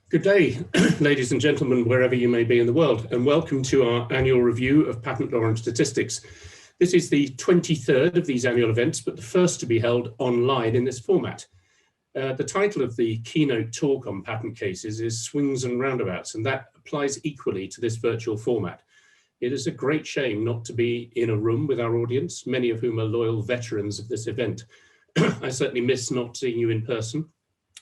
Good day, ladies and gentlemen, wherever you may be in the world, and welcome to our annual review of patent law and statistics. This is the 23rd of these annual events, but the first to be held online in this format. The title of the keynote talk on patent cases is Swings and Roundabouts, and that applies equally to this virtual format. It is a great shame not to be in a room with our audience, many of whom are loyal veterans of this event. I certainly miss not seeing you in person.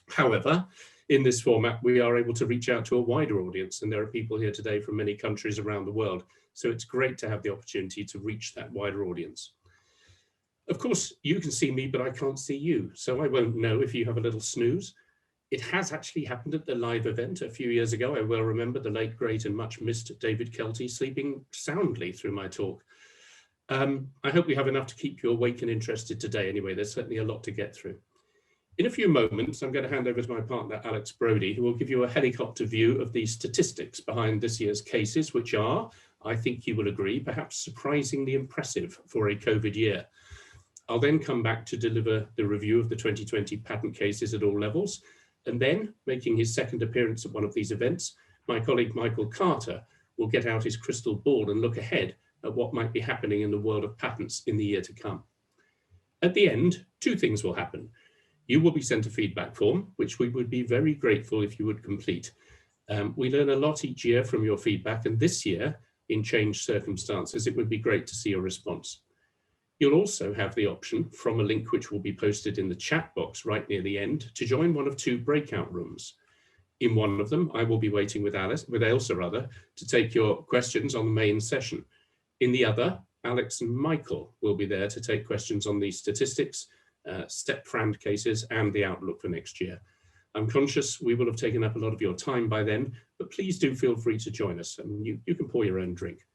However, in this format, we are able to reach out to a wider audience, and there are people here today from many countries around the world. So it's great to have the opportunity to reach that wider audience. Of course, you can see me, but I can't see you, so I won't know if you have a little snooze. It has actually happened at the live event a few years ago. I well remember the late, great, and much missed David Kelty sleeping soundly through my talk. I hope we have enough to keep you awake and interested today. Anyway, there's certainly a lot to get through. In a few moments, I'm going to hand over to my partner, Alex Brodie, who will give you a helicopter view of the statistics behind this year's cases, which are, I think you will agree, perhaps surprisingly impressive for a COVID year. I'll then come back to deliver the review of the 2020 patent cases at all levels. And then, making his second appearance at one of these events, my colleague Michael Carter will get out his crystal ball and look ahead at what might be happening in the world of patents in the year to come. At the end, two things will happen. You will be sent a feedback form, which we would be very grateful if you would complete. We learn a lot each year from your feedback, and this year, in changed circumstances, it would be great to see your response. You'll also have the option, from a link which will be posted in the chat box right near the end, to join one of two breakout rooms. In one of them, I will be waiting with Ailsa to take your questions on the main session. In the other, Alex and Michael will be there to take questions on the statistics, step-frand cases, and the outlook for next year. I'm conscious we will have taken up a lot of your time by then, but please do feel free to join us. You can pour your own drink.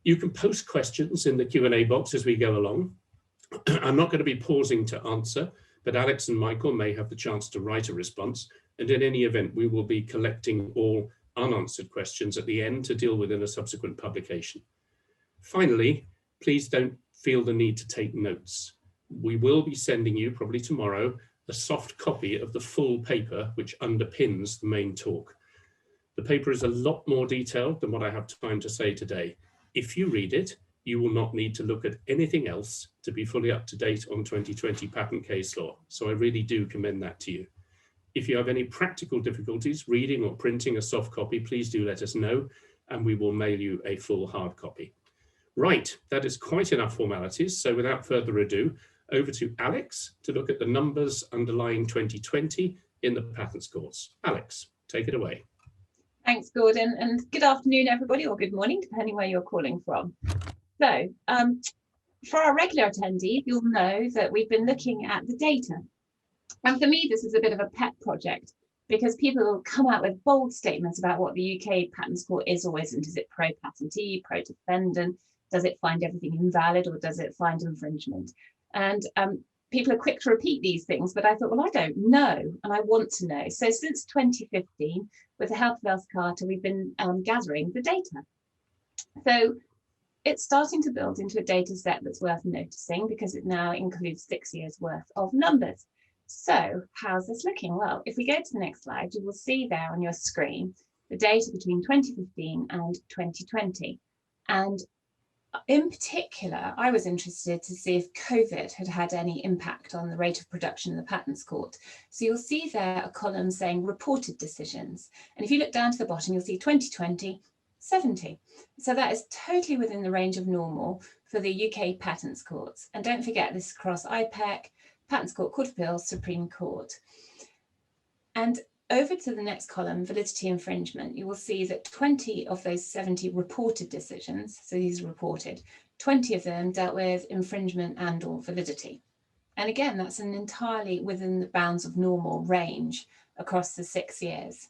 You can post questions in the Q&A box as we go along. I'm not going to be pausing to answer, but Alex and Michael may have the chance to write a response, and in any event, we will be collecting all unanswered questions at the end to deal with in a subsequent publication. Finally, please don't feel the need to take notes. We will be sending you, probably tomorrow, a soft copy of the full paper which underpins the main talk. The paper is a lot more detailed than what I have time to say today. If you read it, you will not need to look at anything else to be fully up to date on 2020 patent case law. So I really do commend that to you. If you have any practical difficulties reading or printing a soft copy, please do let us know, and we will mail you a full hard copy. Right, that is quite enough formalities. So without further ado, over to Alex to look at the numbers underlying 2020 in the patents courts. Alex, take it away. Thanks, Gordon, and good afternoon, everybody, or good morning, depending where you're calling from. So, for our regular attendees, you'll know that we've been looking at the data. And for me, this is a bit of a pet project because people will come out with bold statements about what the UK Patents Court is or isn't. Is it pro-patentee, pro-defendant? Does it find everything invalid or does it find infringement? And people are quick to repeat these things, but I thought, well, I don't know, and I want to know. So since 2015, with the help of Ailsa Carter, we've been gathering the data. So it's starting to build into a data set that's worth noticing because it now includes 6 years worth of numbers. So how's this looking? Well, if we go to the next slide, you will see there on your screen the data between 2015 and 2020. And in particular, I was interested to see if COVID had had any impact on the rate of production in the Patents Court. So you'll see there a column saying reported decisions. And if you look down to the bottom, you'll see 2020, 70. So that is totally within the range of normal for the UK Patents Courts. And don't forget, this is across IPEC, Patents Court, Court of Appeals, Supreme Court. And over to the next column, validity infringement, you will see that 20 of those 70 reported decisions, so these are reported, 20 of them dealt with infringement and or validity. And again, that's an entirely within the bounds of normal range across the 6 years.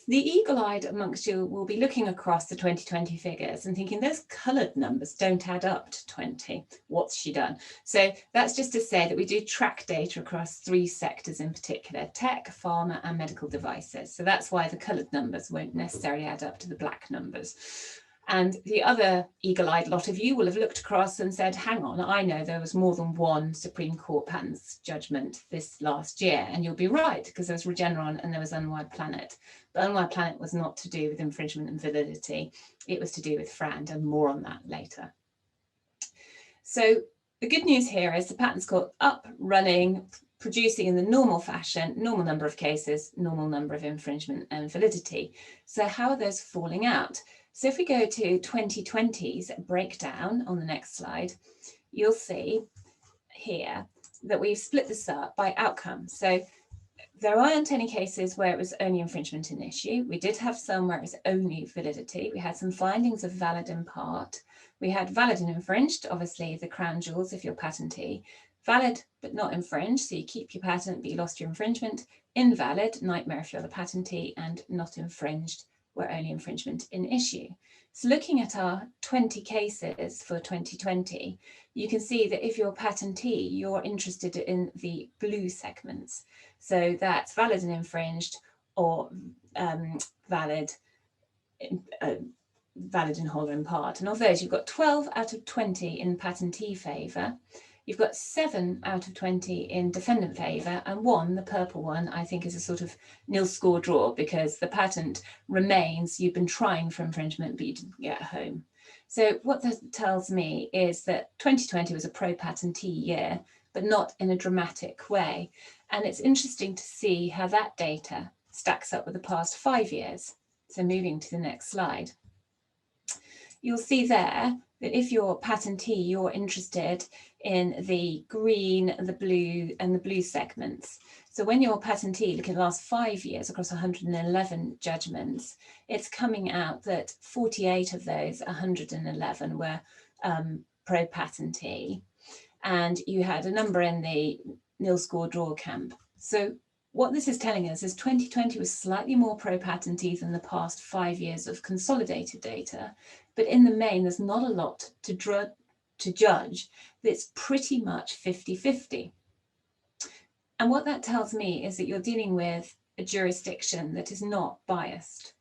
The eagle-eyed amongst you will be looking across the 2020 figures and thinking those coloured numbers don't add up to 20. What's she done? So that's just to say that we do track data across 3 sectors in particular: tech, pharma and medical devices. So that's why the coloured numbers won't necessarily add up to the black numbers. And the other eagle-eyed lot of you will have looked across and said, hang on, I know there was more than one Supreme Court patents judgment this last year. And you'll be right, because there was Regeneron and there was Unwired Planet. But Unwired Planet was not to do with infringement and validity. It was to do with FRAND, and more on that later. So the good news here is the Patents Court up, running, producing in the normal fashion, normal number of cases, normal number of infringement and validity. So how are those falling out? So if we go to 2020's breakdown on the next slide, you'll see here that we've split this up by outcome. So there aren't any cases where it was only infringement in issue. We did have some where it was only validity. We had some findings of valid in part. We had valid and infringed, obviously the crown jewels if you're patentee. Valid but not infringed, so you keep your patent but you lost your infringement. Invalid, nightmare if you're the patentee, and not infringed, where only infringement in issue. So looking at our 20 cases for 2020, you can see that if you're patentee, you're interested in the blue segments. So that's valid and infringed, or valid in whole or in part. And of those, you've got 12 out of 20 in patentee favour. You've got 7 out of 20 in defendant favour, and 1, the purple one, I think is a sort of nil score draw, because the patent remains, you've been trying for infringement, but you didn't get home. So what that tells me is that 2020 was a pro-patentee year, but not in a dramatic way. And it's interesting to see how that data stacks up with the past 5 years. So moving to the next slide. You'll see there that if you're patentee, you're interested in the green, the blue, and the blue segments. So when you're patentee, looking at the last 5 years across 111 judgments, it's coming out that 48 of those 111 were pro-patentee, and you had a number in the nil score draw camp. So what this is telling us is 2020 was slightly more pro-patentee than the past 5 years of consolidated data, but in the main, there's not a lot to judge. It's pretty much 50-50. And what that tells me is that you're dealing with a jurisdiction that is not biased.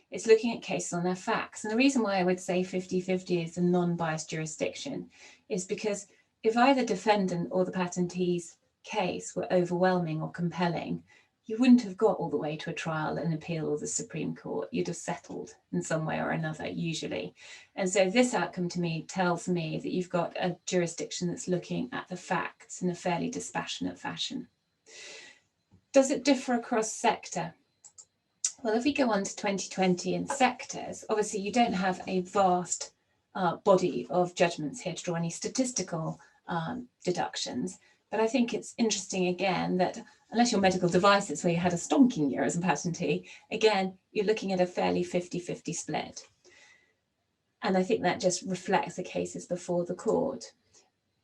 It's looking at cases on their facts. And the reason why I would say 50-50 is a non-biased jurisdiction is because if either defendant or the patentee's case were overwhelming or compelling, you wouldn't have got all the way to a trial and appeal or the Supreme Court. You'd have settled in some way or another, usually. And so this outcome to me tells me that you've got a jurisdiction that's looking at the facts in a fairly dispassionate fashion. Does it differ across sector? Well, if we go on to 2020 in sectors, obviously you don't have a vast body of judgments here to draw any statistical deductions. But I think it's interesting again that unless you're medical devices where you had a stonking year as a patentee, again, you're looking at a fairly 50-50 split. And I think that just reflects the cases before the court.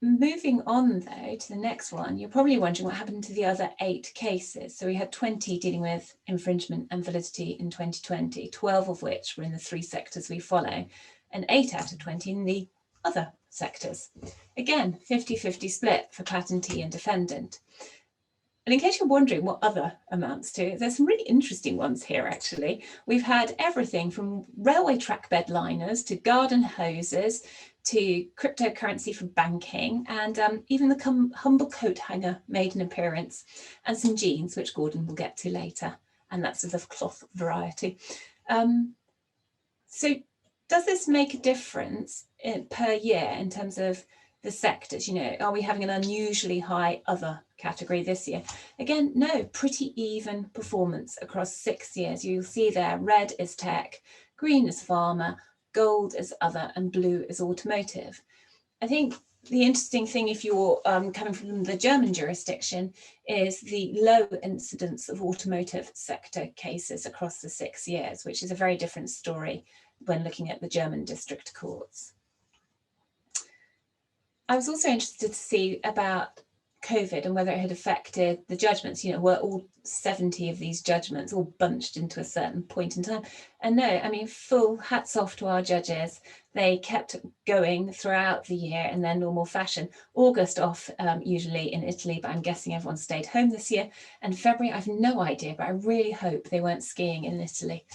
Moving on though to the next one, you're probably wondering what happened to the other 8 cases. So we had 20 dealing with infringement and validity in 2020, 12 of which were in the 3 sectors we follow, and 8 out of 20 in the other sectors. Again, 50-50 split for patentee and defendant. And in case you're wondering what other amounts to, there's some really interesting ones here actually. We've had everything from railway track bed liners to garden hoses to cryptocurrency for banking, and even the humble coat hanger made an appearance, and some jeans, which Gordon will get to later, and that's of the cloth variety. So does this make a difference per year in terms of the sectors? You know, are we having an unusually high other category this year? Again, no, pretty even performance across 6 years. You'll see there, red is tech, green is pharma, gold is other, and blue is automotive. I think the interesting thing, if you're coming from the German jurisdiction, is the low incidence of automotive sector cases across the 6 years, which is a very different story when looking at the German district courts. I was also interested to see about COVID and whether it had affected the judgments. You know, were all 70 of these judgments all bunched into a certain point in time? And no, I mean, full hats off to our judges. They kept going throughout the year in their normal fashion. August off, usually in Italy, but I'm guessing everyone stayed home this year. And February, I've no idea, but I really hope they weren't skiing in Italy.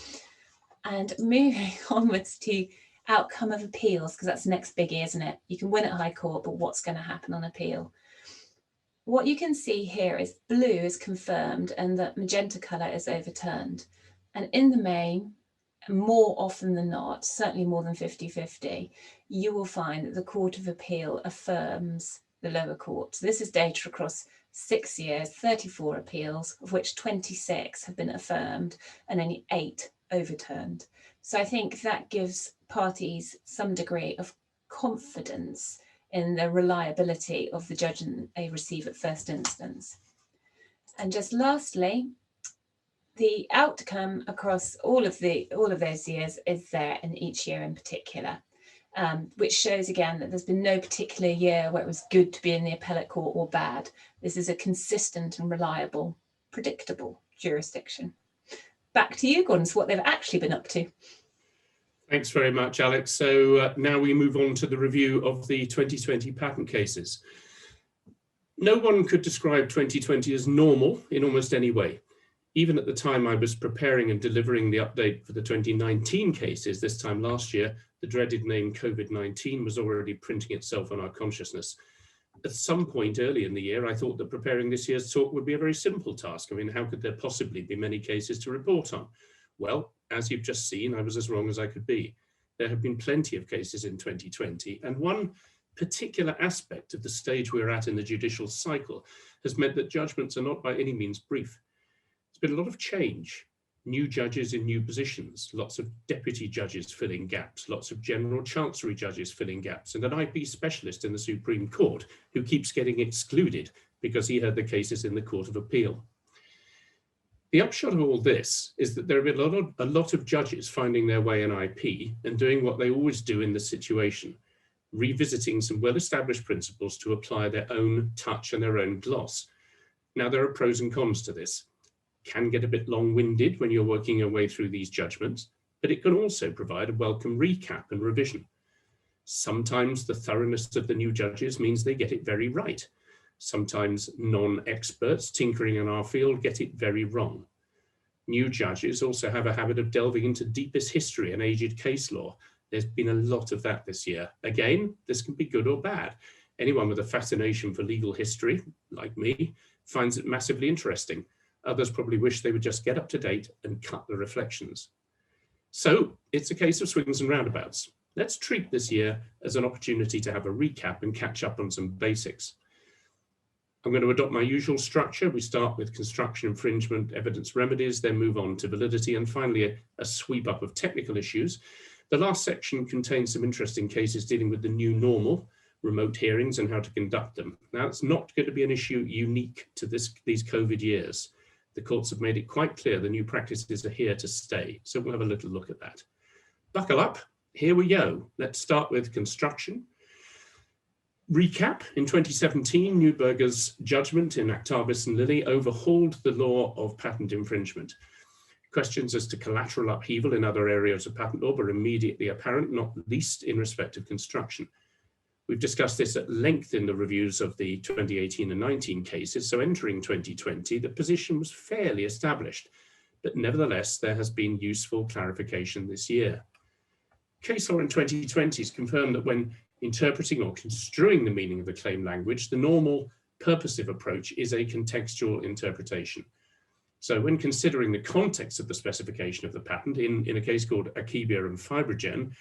And moving onwards to outcome of appeals, because that's the next biggie, isn't it? You can win at High Court, but what's going to happen on appeal? What you can see here is blue is confirmed and that magenta colour is overturned. And in the main, more often than not, certainly more than 50-50, you will find that the Court of Appeal affirms the lower court. So this is data across 6 years, 34 appeals, of which 26 have been affirmed and only 8 overturned. So I think that gives parties some degree of confidence in the reliability of the judgment they receive at first instance. And just lastly, the outcome across all of those years is there in each year in particular, which shows again that there's been no particular year where it was good to be in the appellate court or bad. This is a consistent and reliable, predictable jurisdiction. Back to you, Gordon, so what they've actually been up to. Thanks very much, Alex. So now we move on to the review of the 2020 patent cases. No one could describe 2020 as normal in almost any way. Even at the time I was preparing and delivering the update for the 2019 cases this time last year, the dreaded name COVID-19 was already printing itself on our consciousness. At some point early in the year, I thought that preparing this year's talk would be a very simple task. I mean, how could there possibly be many cases to report on? Well, as you've just seen, I was as wrong as I could be. There have been plenty of cases in 2020, and one particular aspect of the stage we're at in the judicial cycle has meant that judgments are not by any means brief. There's been a lot of change, new judges in new positions, lots of deputy judges filling gaps, lots of general chancery judges filling gaps, and an IP specialist in the Supreme Court who keeps getting excluded because he heard the cases in the Court of Appeal. The upshot of all this is that there have been a lot of judges finding their way in IP and doing what they always do in this situation, revisiting some well-established principles to apply their own touch and their own gloss. Now, there are pros and cons to this. It can get a bit long-winded when you're working your way through these judgments, but it can also provide a welcome recap and revision. Sometimes the thoroughness of the new judges means they get it very right. Sometimes non-experts tinkering in our field get it very wrong. New judges also have a habit of delving into deepest history and aged case law. There's been a lot of that this year. Again, this can be good or bad. Anyone with a fascination for legal history, like me, finds it massively interesting. Others probably wish they would just get up to date and cut the reflections. So it's a case of swings and roundabouts. Let's treat this year as an opportunity to have a recap and catch up on some basics. I'm going to adopt my usual structure. We start with construction, infringement, evidence remedies, then move on to validity, and finally a sweep up of technical issues. The last section contains some interesting cases dealing with the new normal, remote hearings and how to conduct them. Now, it's not going to be an issue unique to these COVID years. The courts have made it quite clear the new practices are here to stay. So we'll have a little look at that. Buckle up, here we go. Let's start with construction. Recap, in 2017, Neuberger's judgment in Actabis and Lilly overhauled the law of patent infringement. Questions as to collateral upheaval in other areas of patent law were immediately apparent, not least in respect of construction. We've discussed this at length in the reviews of the 2018 and 19 cases, so entering 2020, the position was fairly established, but nevertheless, there has been useful clarification this year. Case law in 2020 has confirmed that when interpreting or construing the meaning of the claim language, the normal purposive approach is a contextual interpretation. So when considering the context of the specification of the patent in a case called Akebia and Fibrogen,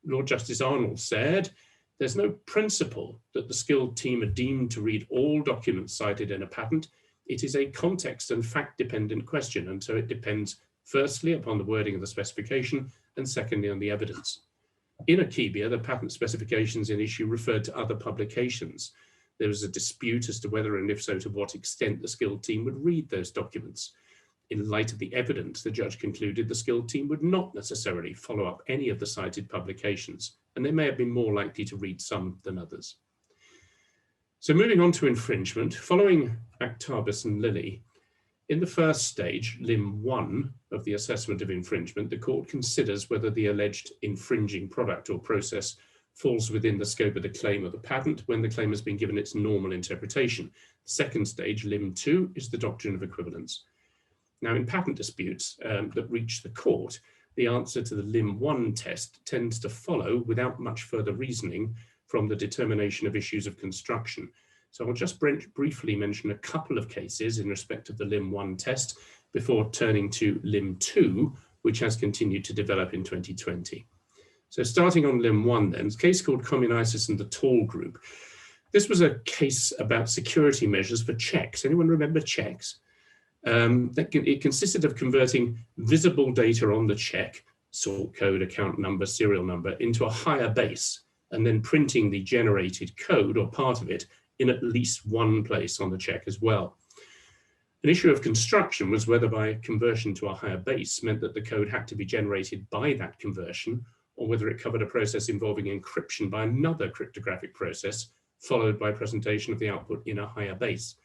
Lord Justice Arnold said, there's no principle that the skilled team are deemed to read all documents cited in a patent. It is a context and fact-dependent question, and so it depends firstly upon the wording of the specification and secondly on the evidence. In Akebia, the patent specifications in issue referred to other publications. There was a dispute as to whether and if so to what extent the skilled team would read those documents. In light of the evidence, the judge concluded the skilled team would not necessarily follow up any of the cited publications, and they may have been more likely to read some than others. So moving on to infringement, following Actabis and Lilly, in the first stage, Lim 1 of the assessment of infringement, the court considers whether the alleged infringing product or process falls within the scope of the claim of the patent when the claim has been given its normal interpretation. The second stage, Lim 2, is the Doctrine of Equivalence. Now, in patent disputes that reach the court, the answer to the Lim 1 test tends to follow without much further reasoning from the determination of issues of construction. So I'll just briefly mention a couple of cases in respect of the Lim 1 test before turning to Lim 2, which has continued to develop in 2020. So starting on Lim 1 then, a case called Communisis and the Tall Group. This was a case about security measures for checks. Anyone remember checks? It consisted of converting visible data on the check, sort code, account number, serial number, into a higher base, and then printing the generated code or part of it in at least one place on the check as well. An issue of construction was whether by conversion to a higher base meant that the code had to be generated by that conversion, or whether it covered a process involving encryption by another cryptographic process, followed by presentation of the output in a higher base.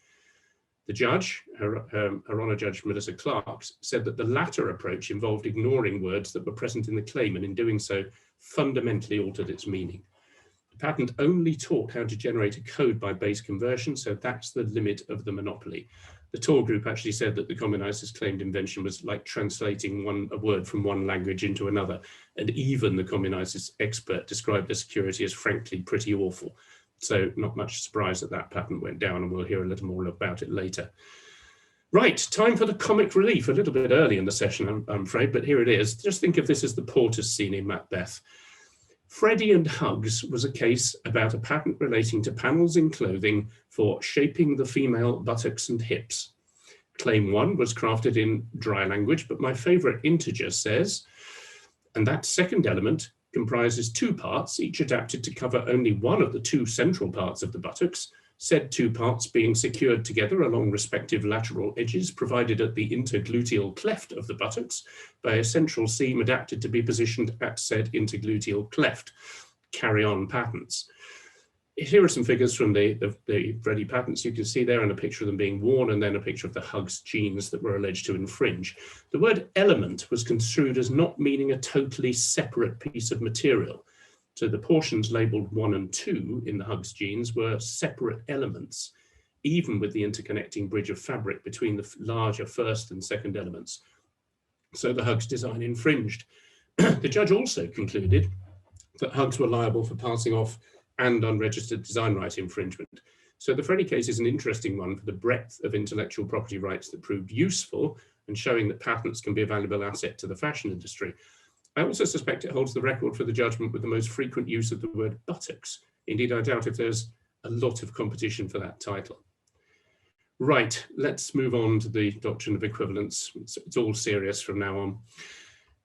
The judge, Her Honour Judge Melissa Clark, said that the latter approach involved ignoring words that were present in the claim, and in doing so, fundamentally altered its meaning. The patent only taught how to generate a code by base conversion, so that's the limit of the monopoly. The Tall Group actually said that the Communisis claimed invention was like translating a word from one language into another, and even the Communisis expert described the security as frankly pretty awful. So not much surprise that that patent went down, and we'll hear a little more about it later. Right, time for the comic relief, a little bit early in the session, I'm afraid, but here it is. Just think of this as the Porter's scene in Macbeth. Freddie and Hugs was a case about a patent relating to panels in clothing for shaping the female buttocks and hips. Claim 1 was crafted in dry language, but my favorite integer says, and that second element comprises two parts, each adapted to cover only one of the two central parts of the buttocks, said two parts being secured together along respective lateral edges provided at the intergluteal cleft of the buttocks by a central seam adapted to be positioned at said intergluteal cleft. Carry on patents. Here are some figures from the Freddie patents you can see there, and a picture of them being worn, and then a picture of the Hugs jeans that were alleged to infringe. The word element was construed as not meaning a totally separate piece of material. So the portions labeled 1 and 2 in the Hugs jeans were separate elements, even with the interconnecting bridge of fabric between the larger first and second elements. So the Hugs design infringed. The judge also concluded that Hugs were liable for passing off and unregistered design right infringement. So the Freddie case is an interesting one for the breadth of intellectual property rights that proved useful and showing that patents can be a valuable asset to the fashion industry. I also suspect it holds the record for the judgment with the most frequent use of the word buttocks. Indeed, I doubt if there's a lot of competition for that title. Right, let's move on to the Doctrine of Equivalence. It's all serious from now on.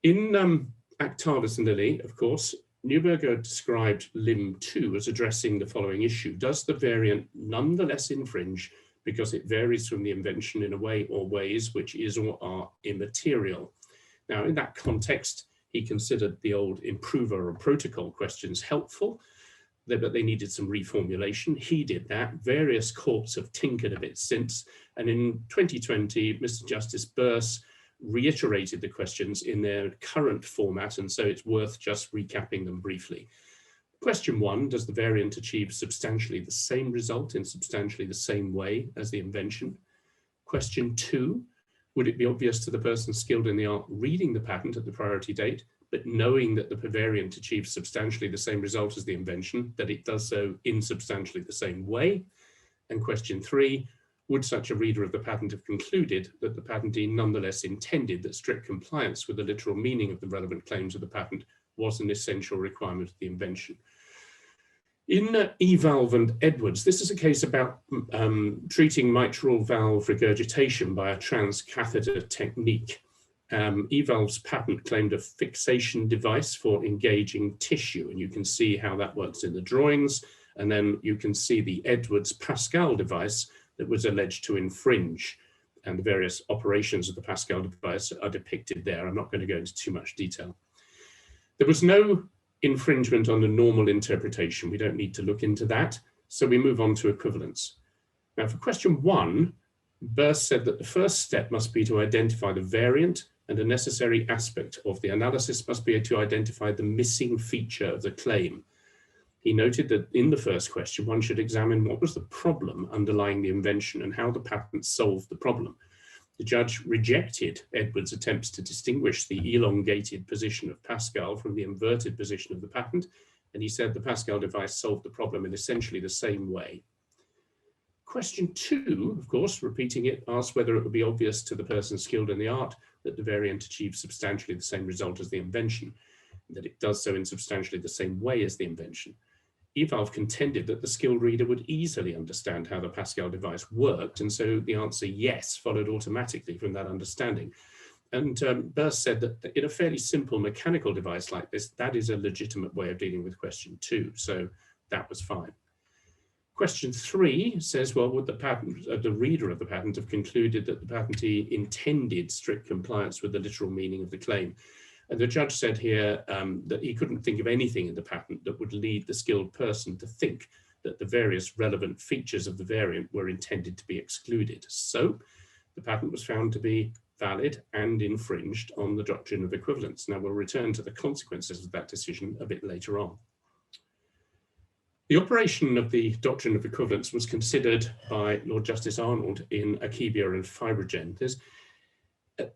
In Actavis and Lilly, of course, Neuberger described Lim 2 as addressing the following issue. Does the variant nonetheless infringe because it varies from the invention in a way or ways which is or are immaterial? Now, in that context, he considered the old improver or protocol questions helpful, but they needed some reformulation. He did that. Various courts have tinkered a bit since. And in 2020, Mr. Justice Burse reiterated the questions in their current format, and so it's worth just recapping them briefly. Question 1, does the variant achieve substantially the same result in substantially the same way as the invention? Question 2, would it be obvious to the person skilled in the art reading the patent at the priority date, but knowing that the variant achieves substantially the same result as the invention, that it does so in substantially the same way? And question 3, would such a reader of the patent have concluded that the patentee nonetheless intended that strict compliance with the literal meaning of the relevant claims of the patent was an essential requirement of the invention? In eValve and Edwards, this is a case about treating mitral valve regurgitation by a transcatheter technique. eValve's patent claimed a fixation device for engaging tissue, and you can see how that works in the drawings. And then you can see the Edwards Pascal device that was alleged to infringe, and the various operations of the Pascal device are depicted there. I'm not going to go into too much detail. There was no infringement on the normal interpretation. We don't need to look into that. So we move on to equivalence. Now for question 1, Burse said that the first step must be to identify the variant, and a necessary aspect of the analysis must be to identify the missing feature of the claim. He noted that in the first question, one should examine what was the problem underlying the invention and how the patent solved the problem. The judge rejected Edwards' attempts to distinguish the elongated position of Pascal from the inverted position of the patent, and he said the Pascal device solved the problem in essentially the same way. Question 2, of course, repeating it, asks whether it would be obvious to the person skilled in the art that the variant achieves substantially the same result as the invention, and that it does so in substantially the same way as the invention. Evalve contended that the skilled reader would easily understand how the Pascal device worked, and so the answer yes followed automatically from that understanding. And Burst said that in a fairly simple mechanical device like this, that is a legitimate way of dealing with question 2, so that was fine. Question 3 says, well, would the reader of the patent have concluded that the patentee intended strict compliance with the literal meaning of the claim? And the judge said here that he couldn't think of anything in the patent that would lead the skilled person to think that the various relevant features of the variant were intended to be excluded. So the patent was found to be valid and infringed on the doctrine of equivalence. Now we'll return to the consequences of that decision a bit later on. The operation of the doctrine of equivalence was considered by Lord Justice Arnold in Akebia and Fibrogen. There's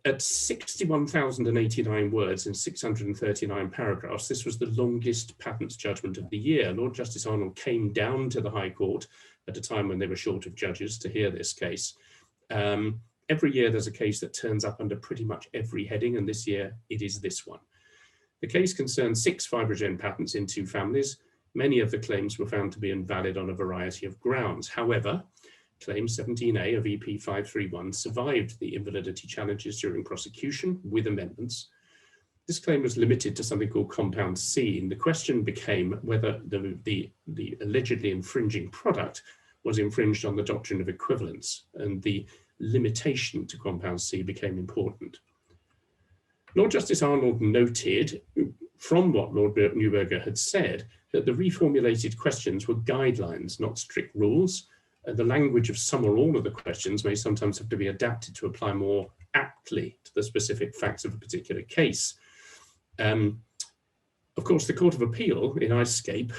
at 61,089 words in 639 paragraphs, this was the longest patents judgment of the year. Lord Justice Arnold came down to the High Court at a time when they were short of judges to hear this case. Every year there's a case that turns up under pretty much every heading, and this year it is this one. The case concerned 6 Fibrogen patents in 2 families. Many of the claims were found to be invalid on a variety of grounds. However, Claim 17A of EP 531 survived the invalidity challenges during prosecution with amendments. This claim was limited to something called Compound C, and the question became whether the allegedly infringing product was infringed on the doctrine of equivalence, and the limitation to Compound C became important. Lord Justice Arnold noted, from what Lord Neuberger had said, that the reformulated questions were guidelines, not strict rules. The language of some or all of the questions may sometimes have to be adapted to apply more aptly to the specific facts of a particular case. Of course, the Court of Appeal in Icescape,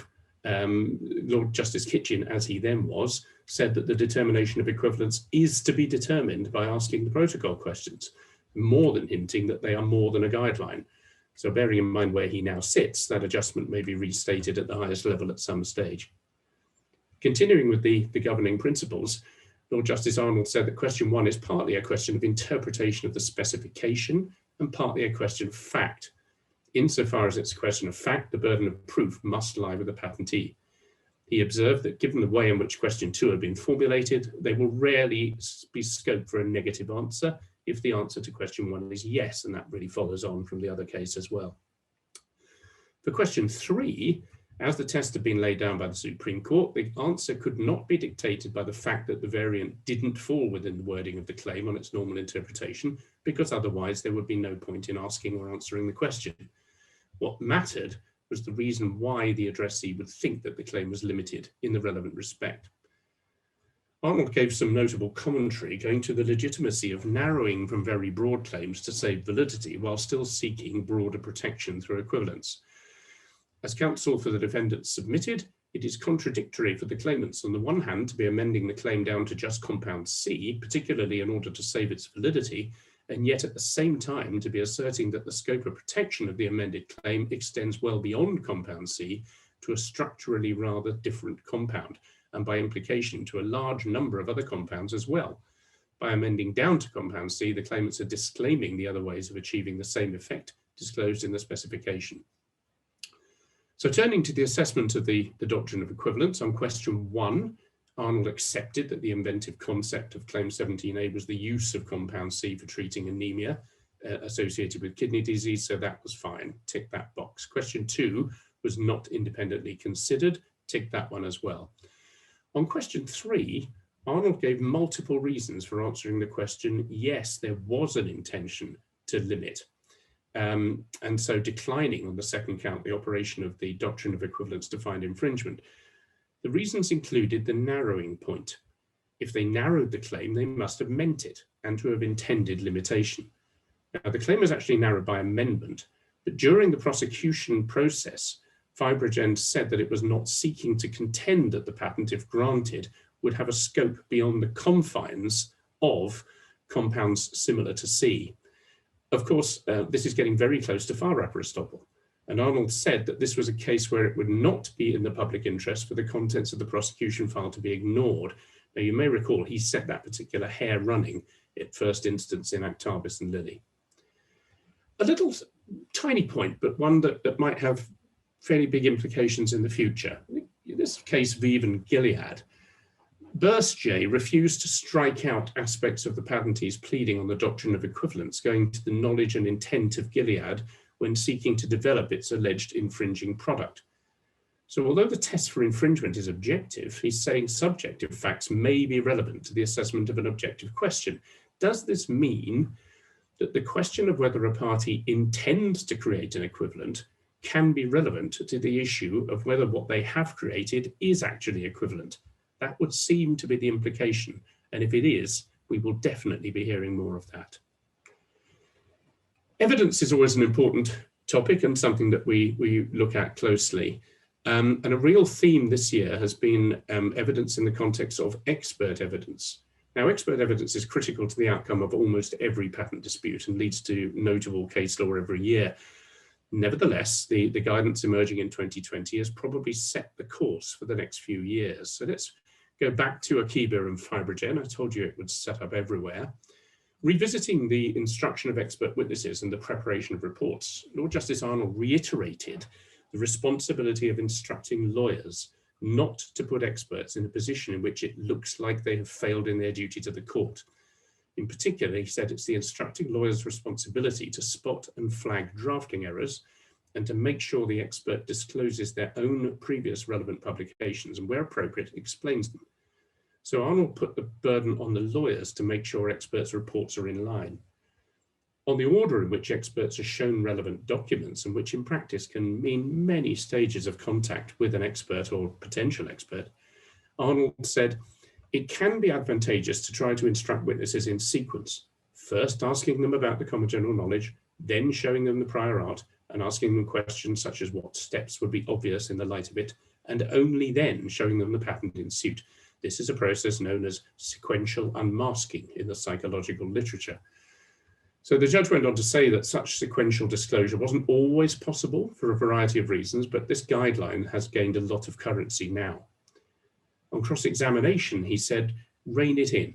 Lord Justice Kitchen, as he then was, said that the determination of equivalence is to be determined by asking the protocol questions, more than hinting that they are more than a guideline. So bearing in mind where he now sits, that adjustment may be restated at the highest level at some stage. Continuing with the governing principles, Lord Justice Arnold said that question 1 is partly a question of interpretation of the specification and partly a question of fact. Insofar as it's a question of fact, the burden of proof must lie with the patentee. He observed that given the way in which question 2 had been formulated, there will rarely be scope for a negative answer if the answer to question 1 is yes, and that really follows on from the other case as well. For question 3, as the test had been laid down by the Supreme Court, the answer could not be dictated by the fact that the variant didn't fall within the wording of the claim on its normal interpretation, because otherwise there would be no point in asking or answering the question. What mattered was the reason why the addressee would think that the claim was limited in the relevant respect. Arnold gave some notable commentary going to the legitimacy of narrowing from very broad claims to save validity while still seeking broader protection through equivalence. As counsel for the defendants submitted, it is contradictory for the claimants on the one hand to be amending the claim down to just Compound C, particularly in order to save its validity, and yet at the same time to be asserting that the scope of protection of the amended claim extends well beyond Compound C to a structurally rather different compound, and by implication to a large number of other compounds as well. By amending down to Compound C, the claimants are disclaiming the other ways of achieving the same effect disclosed in the specification. So turning to the assessment of the doctrine of equivalence, on question 1, Arnold accepted that the inventive concept of Claim 17A was the use of Compound C for treating anemia associated with kidney disease, so that was fine, tick that box. Question 2 was not independently considered, tick that one as well. On question 3, Arnold gave multiple reasons for answering the question, yes, there was an intention to limit. And so declining on the second count the operation of the doctrine of equivalence to find infringement. The reasons included the narrowing point. If they narrowed the claim, they must have meant it and to have intended limitation. Now, the claim was actually narrowed by amendment, but during the prosecution process, Fibrogen said that it was not seeking to contend that the patent, if granted, would have a scope beyond the confines of compounds similar to C. Of course, this is getting very close to far-wrapper estoppel. And Arnold said that this was a case where it would not be in the public interest for the contents of the prosecution file to be ignored. Now, you may recall he set that particular hare running at first instance in Actabis and Lilly. A little tiny point, but one that might have fairly big implications in the future. In this case, Vive and Gilead, Burstjay refused to strike out aspects of the patentee's pleading on the doctrine of equivalence, going to the knowledge and intent of Gilead when seeking to develop its alleged infringing product. So although the test for infringement is objective, he's saying subjective facts may be relevant to the assessment of an objective question. Does this mean that the question of whether a party intends to create an equivalent can be relevant to the issue of whether what they have created is actually equivalent? That would seem to be the implication. And if it is, we will definitely be hearing more of that. Evidence is always an important topic and something that we look at closely. And a real theme this year has been evidence in the context of expert evidence. Now, expert evidence is critical to the outcome of almost every patent dispute and leads to notable case law every year. Nevertheless, the guidance emerging in 2020 has probably set the course for the next few years. So let's go back to Akebia and Fibrogen. I told you it would set up everywhere. Revisiting the instruction of expert witnesses and the preparation of reports, Lord Justice Arnold reiterated the responsibility of instructing lawyers not to put experts in a position in which it looks like they have failed in their duty to the court. In particular, he said it's the instructing lawyer's responsibility to spot and flag drafting errors and to make sure the expert discloses their own previous relevant publications and, where appropriate, explains them. So Arnold put the burden on the lawyers to make sure experts' reports are in line. On the order in which experts are shown relevant documents, and which in practice can mean many stages of contact with an expert or potential expert, Arnold said, it can be advantageous to try to instruct witnesses in sequence, first asking them about the common general knowledge, then showing them the prior art and asking them questions such as what steps would be obvious in the light of it, and only then showing them the patent in suit. This is a process known as sequential unmasking in the psychological literature. So the judge went on to say that such sequential disclosure wasn't always possible for a variety of reasons, but this guideline has gained a lot of currency now. On cross-examination, he said, rein it in.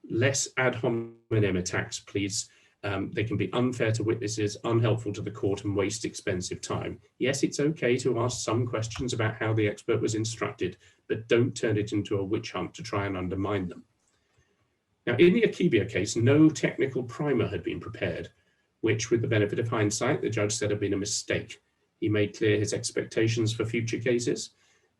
Less ad hominem attacks, please. They can be unfair to witnesses, unhelpful to the court, and waste expensive time. Yes, it's okay to ask some questions about how the expert was instructed, but don't turn it into a witch hunt to try and undermine them. Now, in the Akebia case, no technical primer had been prepared, which, with the benefit of hindsight, the judge said had been a mistake. He made clear his expectations for future cases.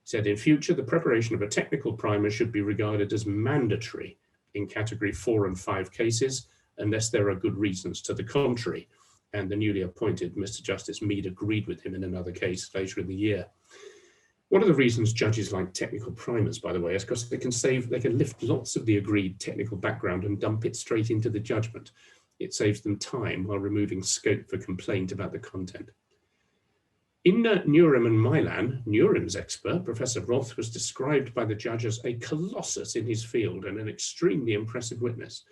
He said, in future, the preparation of a technical primer should be regarded as mandatory in category 4 and 5 cases, unless there are good reasons to the contrary. And the newly appointed Mr. Justice Mead agreed with him in another case later in the year. One of the reasons judges like technical primers, by the way, is because they can lift lots of the agreed technical background and dump it straight into the judgment. It saves them time while removing scope for complaint about the content. In Nurem and Milan, Nurem's expert, Professor Roth, was described by the judge as a colossus in his field and an extremely impressive witness.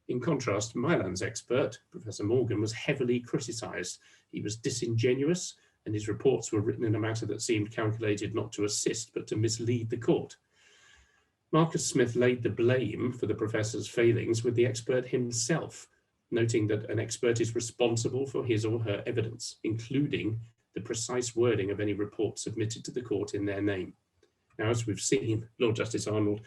In contrast, Milan's expert, Professor Morgan, was heavily criticized. He was disingenuous, and his reports were written in a manner that seemed calculated not to assist, but to mislead the court. Marcus Smith laid the blame for the professor's failings with the expert himself, noting that an expert is responsible for his or her evidence, including the precise wording of any report submitted to the court in their name. Now, as we've seen, Lord Justice Arnold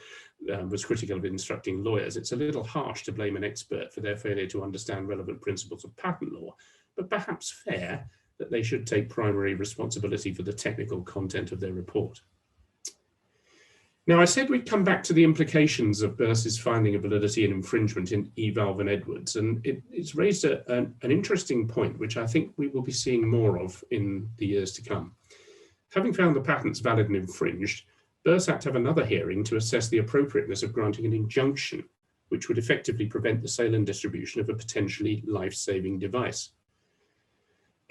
was critical of instructing lawyers. It's a little harsh to blame an expert for their failure to understand relevant principles of patent law, but perhaps fair that they should take primary responsibility for the technical content of their report. Now, I said we'd come back to the implications of Burse's finding of validity and infringement in Evalve and Edwards, and it's raised an interesting point, which I think we will be seeing more of in the years to come. Having found the patents valid and infringed, Burse had to have another hearing to assess the appropriateness of granting an injunction, which would effectively prevent the sale and distribution of a potentially life-saving device.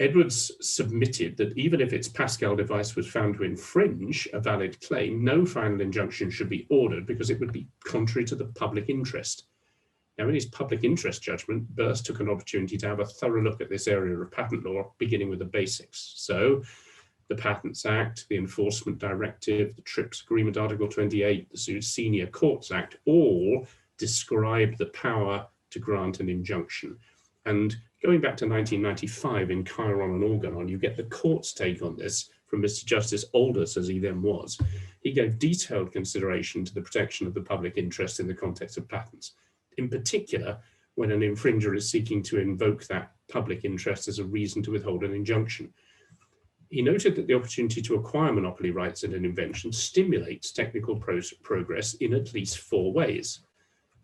Edwards submitted that even if its Pascal device was found to infringe a valid claim, no final injunction should be ordered because it would be contrary to the public interest. Now, in his public interest judgment, Burse took an opportunity to have a thorough look at this area of patent law, beginning with the basics. So the Patents Act, the Enforcement Directive, the TRIPS Agreement, Article 28, the Senior Courts Act, all describe the power to grant an injunction. And going back to 1995 in Chiron and Organon, you get the court's take on this from Mr. Justice Aldous, as he then was. He gave detailed consideration to the protection of the public interest in the context of patents, in particular when an infringer is seeking to invoke that public interest as a reason to withhold an injunction. He noted that the opportunity to acquire monopoly rights in an invention stimulates technical progress in at least 4 ways.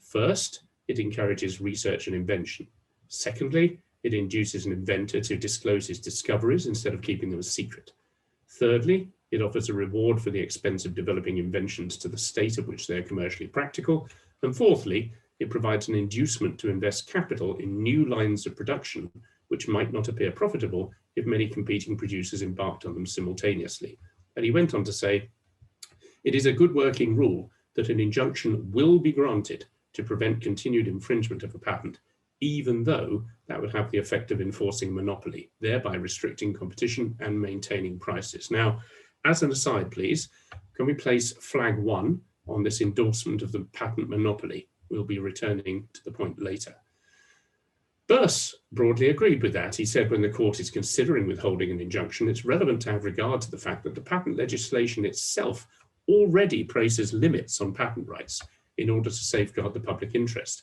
First, it encourages research and invention. Secondly, it induces an inventor to disclose his discoveries instead of keeping them a secret. Thirdly, it offers a reward for the expense of developing inventions to the state of which they are commercially practical. And fourthly, it provides an inducement to invest capital in new lines of production, which might not appear profitable if many competing producers embarked on them simultaneously. And he went on to say, it is a good working rule that an injunction will be granted to prevent continued infringement of a patent, even though that would have the effect of enforcing monopoly, thereby restricting competition and maintaining prices. Now, as an aside, please, can we place flag 1 on this endorsement of the patent monopoly? We'll be returning to the point later. Burse broadly agreed with that. He said when the court is considering withholding an injunction, it's relevant to have regard to the fact that the patent legislation itself already places limits on patent rights in order to safeguard the public interest.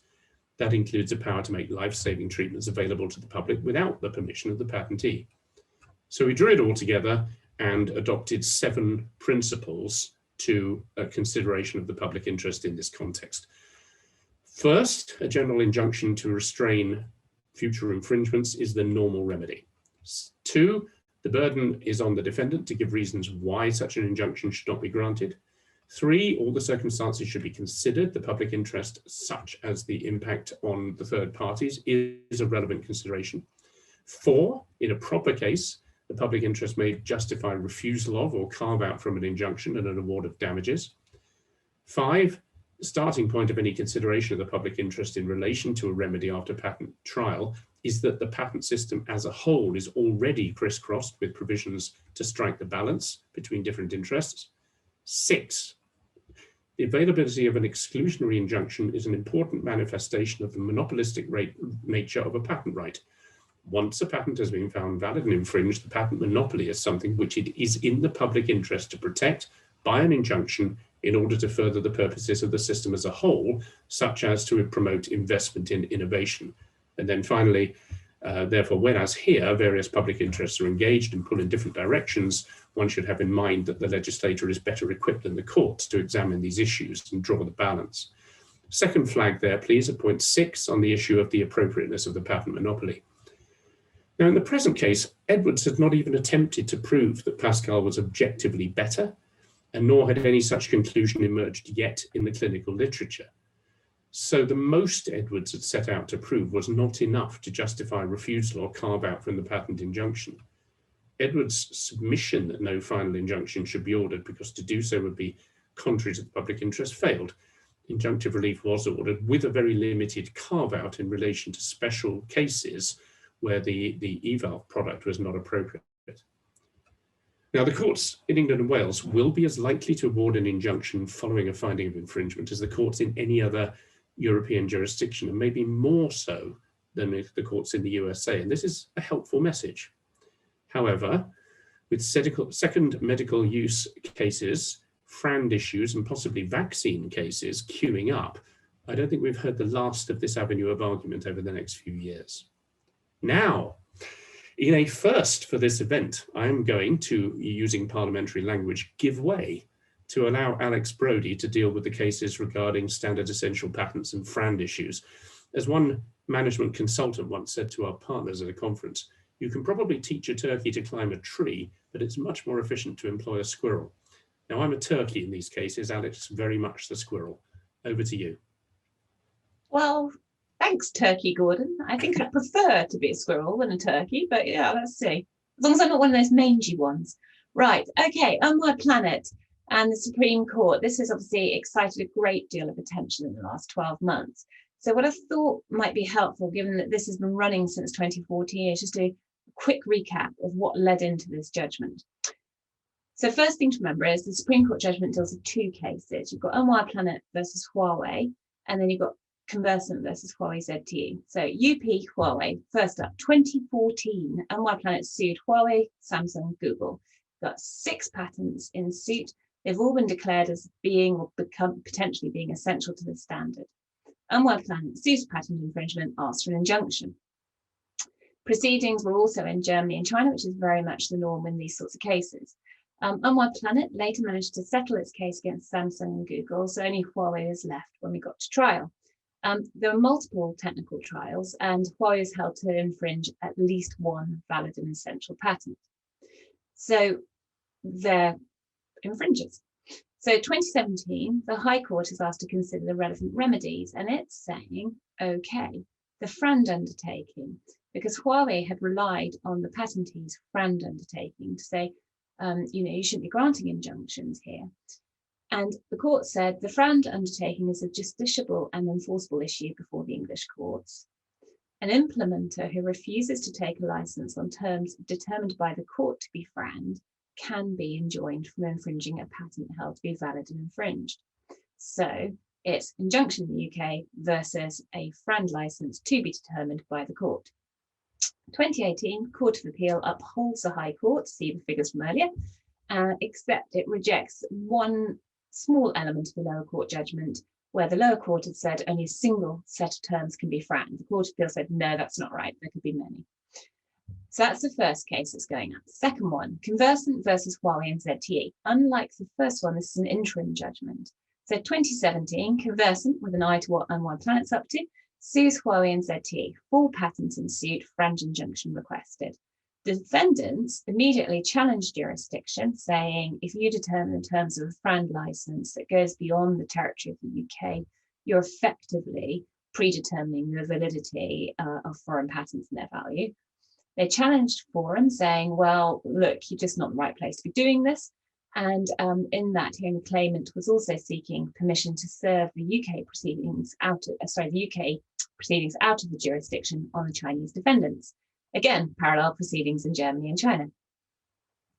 That includes a power to make life-saving treatments available to the public without the permission of the patentee. So we drew it all together and adopted 7 principles to a consideration of the public interest in this context. First, a general injunction to restrain future infringements is the normal remedy. 2, the burden is on the defendant to give reasons why such an injunction should not be granted. 3, all the circumstances should be considered. The public interest, such as the impact on the third parties, is a relevant consideration. 4, in a proper case, the public interest may justify refusal of or carve out from an injunction and an award of damages. 5, the starting point of any consideration of the public interest in relation to a remedy after patent trial is that the patent system as a whole is already crisscrossed with provisions to strike the balance between different interests. 6, the availability of an exclusionary injunction is an important manifestation of the monopolistic nature of a patent right. Once a patent has been found valid and infringed, the patent monopoly is something which it is in the public interest to protect by an injunction in order to further the purposes of the system as a whole, such as to promote investment in innovation. And then finally, therefore, whereas here various public interests are engaged and pull in different directions, one should have in mind that the legislator is better equipped than the courts to examine these issues and draw the balance. Second flag there, please, at point 6 on the issue of the appropriateness of the patent monopoly. Now, in the present case, Edwards had not even attempted to prove that Pascal was objectively better, and nor had any such conclusion emerged yet in the clinical literature. So the most Edwards had set out to prove was not enough to justify refusal or carve out from the patent injunction. Edwards' submission that no final injunction should be ordered because to do so would be contrary to the public interest failed. Injunctive relief was ordered with a very limited carve out in relation to special cases where the eval product was not appropriate. Now, the courts in England and Wales will be as likely to award an injunction following a finding of infringement as the courts in any other European jurisdiction, and maybe more so than the courts in the USA. And this is a helpful message. However, with second medical use cases, FRAND issues, and possibly vaccine cases queuing up, I don't think we've heard the last of this avenue of argument over the next few years. Now, in a first for this event, I am going to, using parliamentary language, give way to allow Alex Brodie to deal with the cases regarding standard essential patents and FRAND issues. As one management consultant once said to our partners at a conference, you can probably teach a turkey to climb a tree, but it's much more efficient to employ a squirrel. Now, I'm a turkey in these cases, Alex, very much the squirrel. Over to you. Well, thanks, Turkey Gordon. I think I prefer to be a squirrel than a turkey, but yeah, let's see. As long as I'm not one of those mangy ones. Right, okay, on my planet and the Supreme Court, this has obviously excited a great deal of attention in the last 12 months. So what I thought might be helpful, given that this has been running since 2014, is just do a quick recap of what led into this judgment. So first thing to remember is the Supreme Court judgment deals with two cases. You've got Unwired Planet versus Huawei, and then you've got Conversant versus Huawei ZTE. So UP Huawei, first up, 2014, Unwired Planet sued Huawei, Samsung, Google. Got 6 patents in suit. They've all been declared as being or potentially being essential to the standard. Unwired Planet sues patent infringement, asked for an injunction. Proceedings were also in Germany and China, which is very much the norm in these sorts of cases. Unwired Planet later managed to settle its case against Samsung and Google, so only Huawei is left when we got to trial. There were multiple technical trials, and Huawei is held to infringe at least one valid and essential patent. So they're infringers. So 2017, the High Court is asked to consider the relevant remedies, and it's saying, okay, the FRAND undertaking, because Huawei had relied on the patentee's FRAND undertaking to say, you shouldn't be granting injunctions here. And the court said the FRAND undertaking is a justiciable and enforceable issue before the English courts. An implementer who refuses to take a license on terms determined by the court to be FRAND can be enjoined from infringing a patent held to be valid and infringed. So it's injunction in the UK versus a FRAND license to be determined by the court. 2018, Court of Appeal upholds the High Court, see the figures from earlier, except it rejects one small element of the lower court judgment where the lower court had said only a single set of terms can be FRAND. The Court of Appeal said, no, that's not right, there could be many. So that's the first case that's going up. The second one, Conversant versus Huawei and ZTE. Unlike the first one, this is an interim judgment. So 2017, Conversant, with an eye to what Unwired Planet's up to, sues Huawei and ZTE, 4 patents in suit, FRAND injunction requested. The defendants immediately challenged jurisdiction, saying, if you determine in terms of a FRAND license that goes beyond the territory of the UK, you're effectively predetermining the validity of foreign patents and their value. They challenged Forum, saying, well, look, you're just not the right place to be doing this. And in that hearing, the claimant was also seeking permission to serve the UK proceedings out of the jurisdiction on the Chinese defendants. Again, parallel proceedings in Germany and China.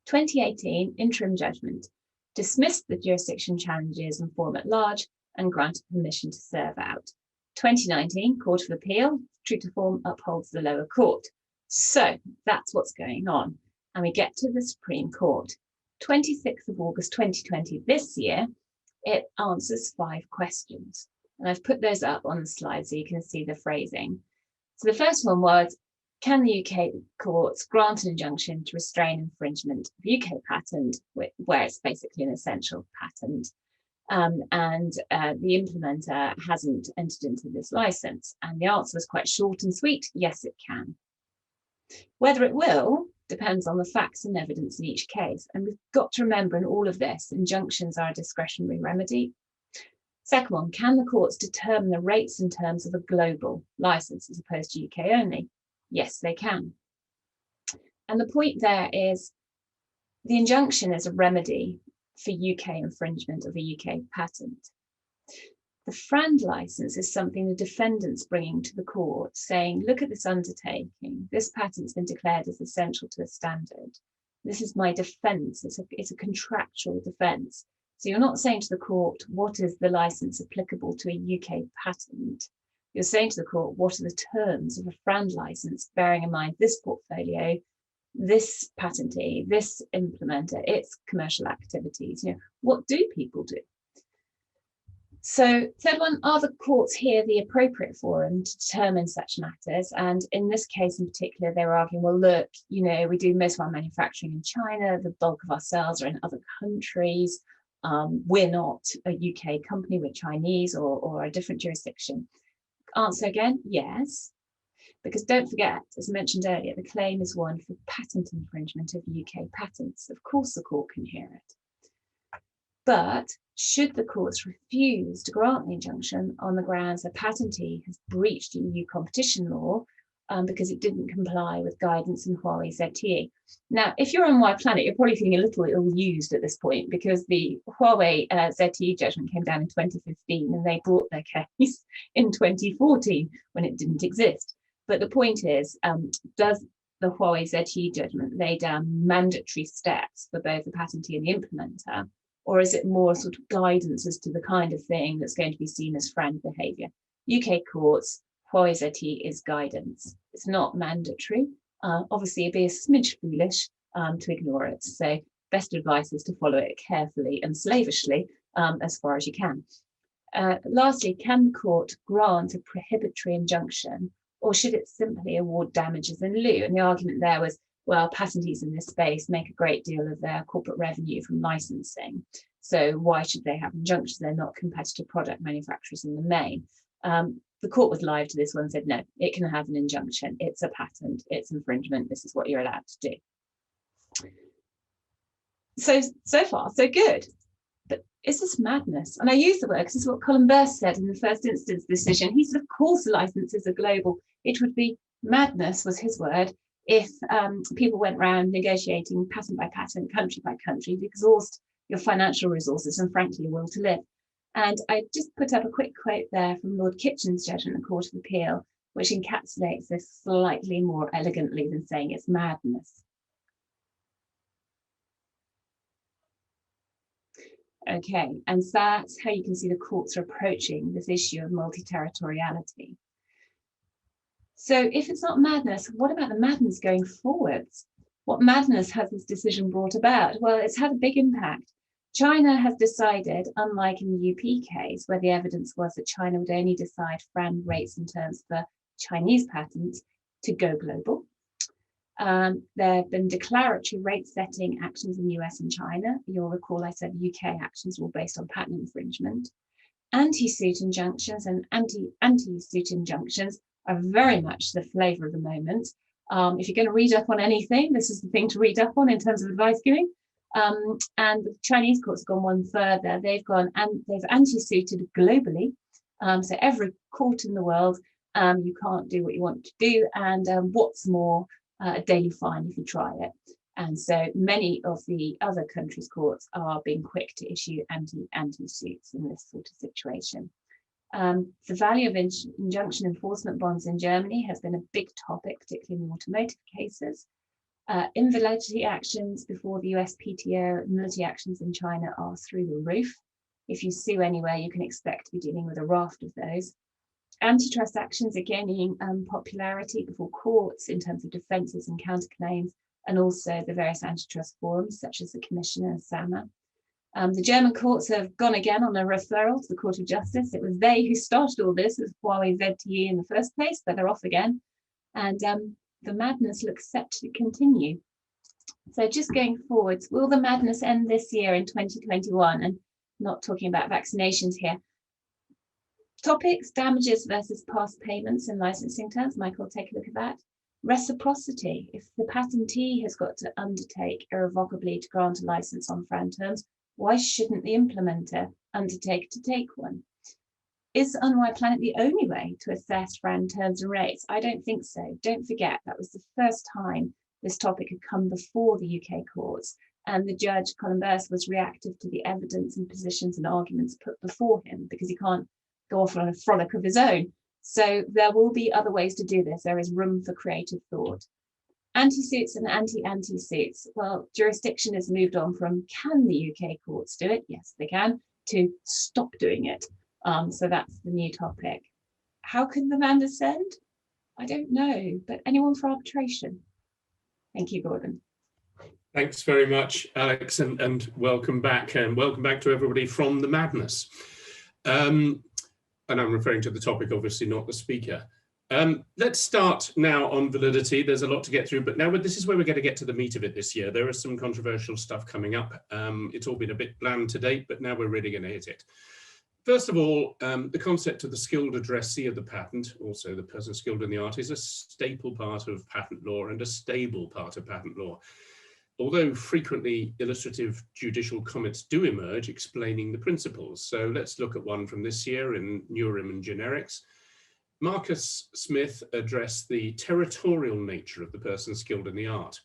2018, interim judgment dismissed the jurisdiction challenges and Forum at large and granted permission to serve out. 2019, Court of Appeal, true to form, upholds the lower court. So that's what's going on. And we get to the Supreme Court. 26th of August 2020, this year, it answers 5 questions. And I've put those up on the slide so you can see the phrasing. So the first one was, can the UK courts grant an injunction to restrain infringement of UK patent, where it's basically an essential patent, and the implementer hasn't entered into this license? And the answer was quite short and sweet, yes, it can. Whether it will depends on the facts and evidence in each case. And we've got to remember in all of this, injunctions are a discretionary remedy. Second one, can the courts determine the rates in terms of a global license as opposed to UK only? Yes, they can. And the point there is the injunction is a remedy for UK infringement of a UK patent. The FRAND license is something the defendant's bringing to the court, saying, look at this undertaking. This patent's been declared as essential to a standard. This is my defense. It's a contractual defense. So you're not saying to the court, what is the license applicable to a UK patent? You're saying to the court, what are the terms of a FRAND license, bearing in mind this portfolio, this patentee, this implementer, its commercial activities? What do people do? So third one, are the courts here the appropriate forum to determine such matters? And in this case in particular, they were arguing, well, look, we do most of our manufacturing in China, the bulk of our sales are in other countries. We're not a UK company, we're Chinese or a different jurisdiction. Answer again, yes. Because don't forget, as mentioned earlier, the claim is one for patent infringement of UK patents. Of course, the court can hear it. But should the courts refuse to grant the injunction on the grounds a patentee has breached EU competition law because it didn't comply with guidance in Huawei ZTE. Now, if you're on my planet, you're probably feeling a little ill-used at this point because the Huawei ZTE judgment came down in 2015 and they brought their case in 2014 when it didn't exist. But the point is, does the Huawei ZTE judgment lay down mandatory steps for both the patentee and the implementer, or is it more sort of guidance as to the kind of thing that's going to be seen as friend behaviour? UK courts, Huawei ZTE is guidance. It's not mandatory. Obviously, it'd be a smidge foolish to ignore it. So best advice is to follow it carefully and slavishly as far as you can. Lastly, can the court grant a prohibitory injunction, or should it simply award damages in lieu? And the argument there was, well, patentees in this space make a great deal of their corporate revenue from licensing. So why should they have injunctions? They're not competitive product manufacturers in the main. The court was live to this one and said, no, it can have an injunction. It's a patent, it's infringement. This is what you're allowed to do. So far, so good. But is this madness? And I use the word because this is what Colin Burst said in the first instance decision. He said, of course, licenses are global. It would be madness, was his word, if people went around negotiating patent by patent, country by country, to exhaust your financial resources and, frankly, your will to live. And I just put up a quick quote there from Lord Kitchen's judgment in the Court of Appeal, which encapsulates this slightly more elegantly than saying it's madness. Okay, and so that's how you can see the courts are approaching this issue of multi-territoriality. So if it's not madness, what about the madness going forwards? What madness has this decision brought about? Well, it's had a big impact. China has decided, unlike in the UP case, where the evidence was that China would only decide FRAND rates in terms for Chinese patents, to go global. There have been declaratory rate setting actions in the US and China. You'll recall I said UK actions were based on patent infringement. Anti-suit injunctions and anti-suit injunctions are very much the flavour of the moment. If you're going to read up on anything, this is the thing to read up on in terms of advice giving. And the Chinese court's gone one further. They've gone and they've anti-suited globally. So every court in the world, you can't do what you want to do. And what's more, a daily fine if you try it. And so many of the other countries' courts are being quick to issue anti-suits in this sort of situation. The value of injunction enforcement bonds in Germany has been a big topic, particularly in the automotive cases. Invalidity actions before the USPTO and military actions in China are through the roof. If you sue anywhere, you can expect to be dealing with a raft of those. Antitrust actions are gaining popularity before courts in terms of defences and counterclaims, and also the various antitrust forums such as the Commissioner and SAMA. The German courts have gone again on a referral to the Court of Justice. It was they who started all this with Huawei ZTE in the first place, but they're off again. And the madness looks set to continue. So just going forwards, will the madness end this year in 2021? And not talking about vaccinations here. Topics, damages versus past payments in licensing terms. Michael, take a look at that. Reciprocity. If the patentee has got to undertake irrevocably to grant a license on FRAND terms, why shouldn't the implementer undertake to take one? Is Unwide Planet the only way to assess FRAND terms and rates? I don't think so. Don't forget, that was the first time this topic had come before the UK courts, and the judge, Colin Burst, was reactive to the evidence and positions and arguments put before him because he can't go off on a frolic of his own. So there will be other ways to do this. There is room for creative thought. Anti-suits and anti-anti-suits. Well, jurisdiction has moved on from can the UK courts do it? Yes, they can, to stop doing it. So that's the new topic. How can the madness end? I don't know, but anyone for arbitration? Thank you, Gordon. Thanks very much, Alex, and welcome back. And welcome back to everybody from the madness. And I'm referring to the topic, obviously, not the speaker. Let's start now on validity. There's a lot to get through, but now this is where we're going to get to the meat of it this year. There is some controversial stuff coming up. It's all been a bit bland to date, but now we're really going to hit it. First of all, the concept of the skilled addressee of the patent, also the person skilled in the art, is a staple part of patent law and a stable part of patent law. Although frequently illustrative judicial comments do emerge explaining the principles. So let's look at one from this year in Neurim and Generics. Marcus Smith addressed the territorial nature of the person skilled in the art.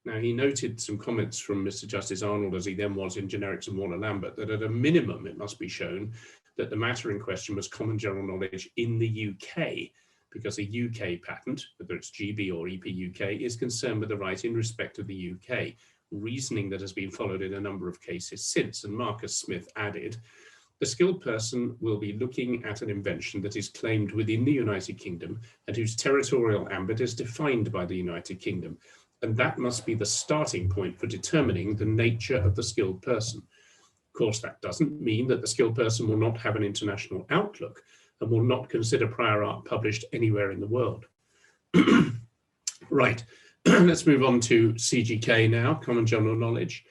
Now, he noted some comments from Mr. Justice Arnold, as he then was in Generics and Warner-Lambert, that at a minimum it must be shown that the matter in question was common general knowledge in the UK, because a UK patent, whether it's GB or EP UK, is concerned with the right in respect of the UK, reasoning that has been followed in a number of cases since. And Marcus Smith added, the skilled person will be looking at an invention that is claimed within the United Kingdom and whose territorial ambit is defined by the United Kingdom. And that must be the starting point for determining the nature of the skilled person. Of course, that doesn't mean that the skilled person will not have an international outlook and will not consider prior art published anywhere in the world. Right, let's move on to CGK now, common general knowledge.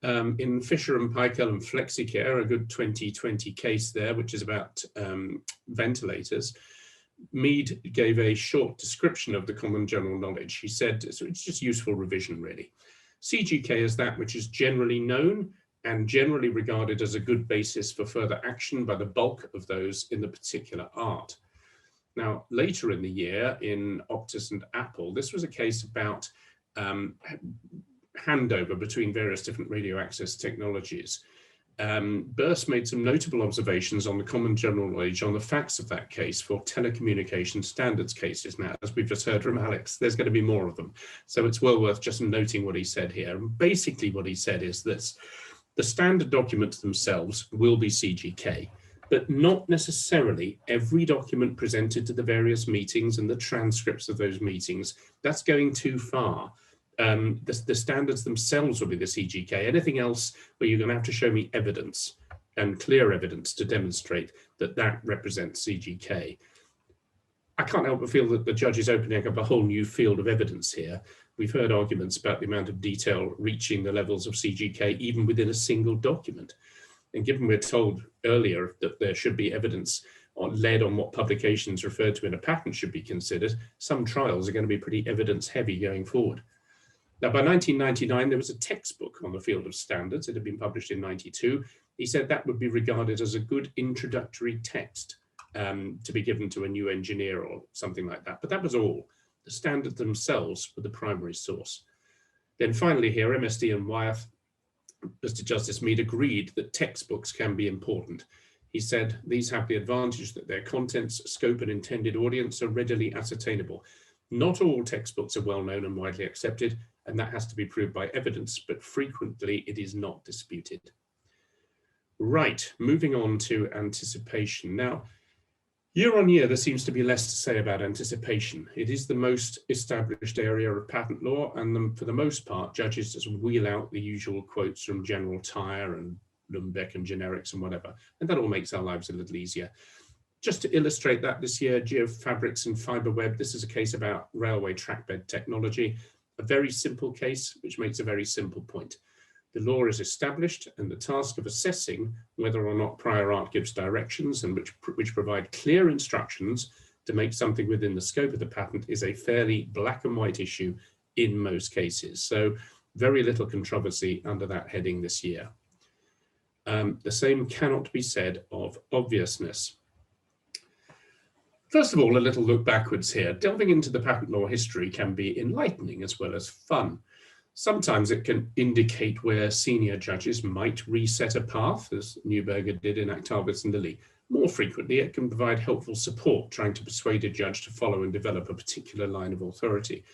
In Fisher and Paykel and Flexicare, a good 2020 case there, which is about ventilators, Mead gave a short description of the common general knowledge. He said, so it's just useful revision really. CGK is that which is generally known and generally regarded as a good basis for further action by the bulk of those in the particular art. Now, later in the year in Optus and Apple, this was a case about handover between various different radio access technologies. Burst made some notable observations on the common general knowledge on the facts of that case for telecommunication standards cases. Now, as we've just heard from Alex, there's going to be more of them. So it's well worth just noting what he said here. And basically what he said is this: the standard documents themselves will be CGK, but not necessarily every document presented to the various meetings and the transcripts of those meetings. That's going too far. The standards themselves will be the CGK. Anything else where you're going to have to show me evidence and clear evidence to demonstrate that that represents CGK. I can't help but feel that the judge is opening up a whole new field of evidence here. We've heard arguments about the amount of detail reaching the levels of CGK even within a single document. And given we're told earlier that there should be evidence led on what publications referred to in a patent should be considered, some trials are going to be pretty evidence heavy going forward. Now, by 1999, there was a textbook on the field of standards. It had been published in 92. He said that would be regarded as a good introductory text to be given to a new engineer or something like that. But that was all. The standards themselves were the primary source. Then finally here, MSD and Wyeth, Mr. Justice Mead agreed that textbooks can be important. He said these have the advantage that their contents, scope and intended audience are readily ascertainable. Not all textbooks are well known and widely accepted, and that has to be proved by evidence, but frequently it is not disputed. Right, moving on to anticipation. Now, year on year, there seems to be less to say about anticipation. It is the most established area of patent law, and for the most part, judges just wheel out the usual quotes from General Tire and Lumbeck and Generics and whatever, and that all makes our lives a little easier. Just to illustrate that this year, Geofabrics and Fiberweb, this is a case about railway trackbed technology, a very simple case which makes a very simple point. The law is established and the task of assessing whether or not prior art gives directions and which provide clear instructions to make something within the scope of the patent is a fairly black and white issue in most cases. So very little controversy under that heading this year. The same cannot be said of obviousness. First of all, a little look backwards here. Delving into the patent law history can be enlightening as well as fun. Sometimes it can indicate where senior judges might reset a path, as Neuberger did in Actavis and Lilly. More frequently, it can provide helpful support trying to persuade a judge to follow and develop a particular line of authority.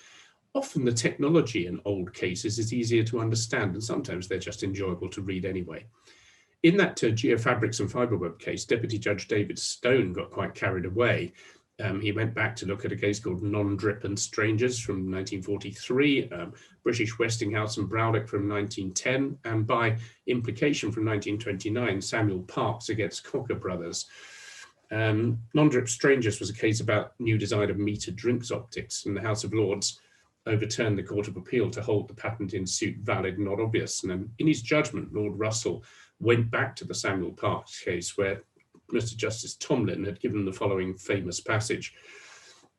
Often the technology in old cases is easier to understand, and sometimes they're just enjoyable to read anyway. In that Geofabrics and Fiberweb case, Deputy Judge David Stone got quite carried away. He went back to look at a case called Non-Drip and Strangers from 1943, British Westinghouse and Browlick from 1910, and by implication from 1929, Samuel Parks against Cocker Brothers. Non-Drip Strangers was a case about new design of metered drinks optics, and the House of Lords overturned the Court of Appeal to hold the patent in suit valid, not obvious. And in his judgment, Lord Russell went back to the Samuel Parks case where Mr. Justice Tomlin had given the following famous passage.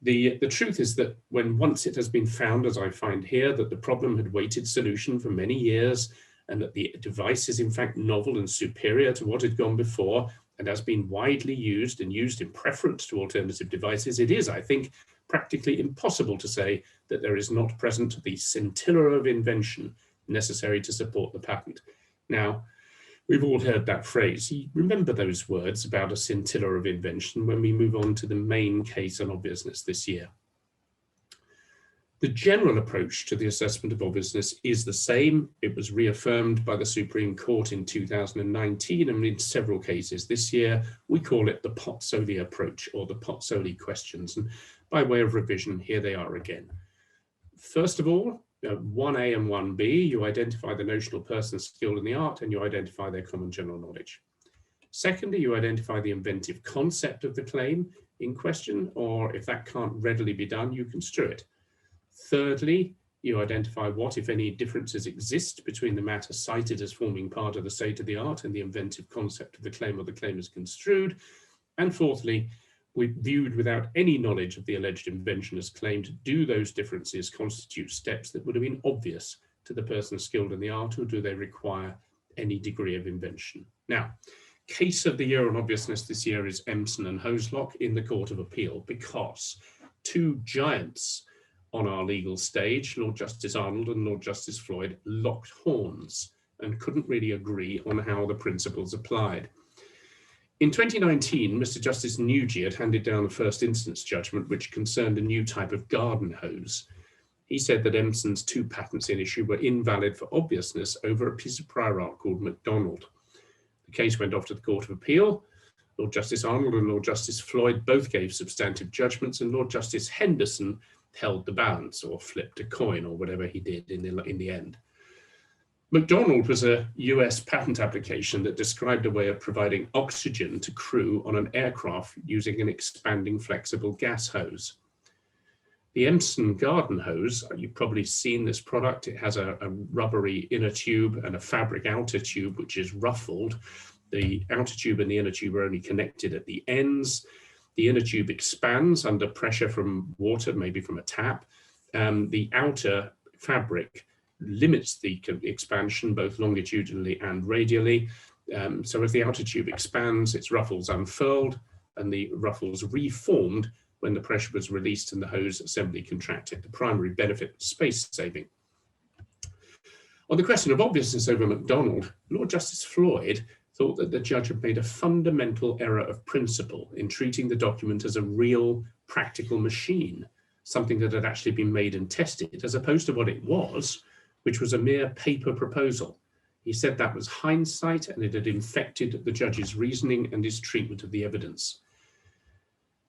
The truth is that when once it has been found, as I find here, that the problem had waited solution for many years and that the device is in fact novel and superior to what had gone before, and has been widely used and used in preference to alternative devices, it is, I think, practically impossible to say that there is not present the scintilla of invention necessary to support the patent. Now, we've all heard that phrase. You remember those words about a scintilla of invention when we move on to the main case on obviousness this year. The general approach to the assessment of obviousness is the same. It was reaffirmed by the Supreme Court in 2019, and in several cases this year. We call it the Pozzoli approach, or the Pozzoli questions. And by way of revision, here they are again. First of all, 1A and 1B, you identify the notional person skilled in the art and you identify their common general knowledge. Secondly, you identify the inventive concept of the claim in question, or if that can't readily be done, you construe it. Thirdly, you identify what, if any, differences exist between the matter cited as forming part of the state of the art and the inventive concept of the claim or the claim is construed. And fourthly, we viewed without any knowledge of the alleged invention as claimed, do those differences constitute steps that would have been obvious to the person skilled in the art, or do they require any degree of invention? Now, case of the year on obviousness this year is Ensign and Hoselock in the Court of Appeal, because two giants on our legal stage, Lord Justice Arnold and Lord Justice Floyd, locked horns and couldn't really agree on how the principles applied. In 2019, Mr. Justice Nugee had handed down a first instance judgment which concerned a new type of garden hose. He said that Ensign's two patents in issue were invalid for obviousness over a piece of prior art called MacDonald. The case went off to the Court of Appeal. Lord Justice Arnold and Lord Justice Floyd both gave substantive judgments, and Lord Justice Henderson held the balance, or flipped a coin, or whatever he did in the end. MacDonald was a US patent application that described a way of providing oxygen to crew on an aircraft using an expanding flexible gas hose. The Ensign garden hose, you've probably seen this product. It has a rubbery inner tube and a fabric outer tube, which is ruffled. The outer tube and the inner tube are only connected at the ends. The inner tube expands under pressure from water, maybe from a tap. The outer fabric limits the expansion both longitudinally and radially. So as the outer tube expands, its ruffles unfurled and the ruffles reformed when the pressure was released and the hose assembly contracted. The primary benefit was space saving. On the question of obviousness over MacDonald, Lord Justice Floyd thought that the judge had made a fundamental error of principle in treating the document as a real practical machine, something that had actually been made and tested, as opposed to what it was, which was a mere paper proposal. He said that was hindsight and it had infected the judge's reasoning and his treatment of the evidence.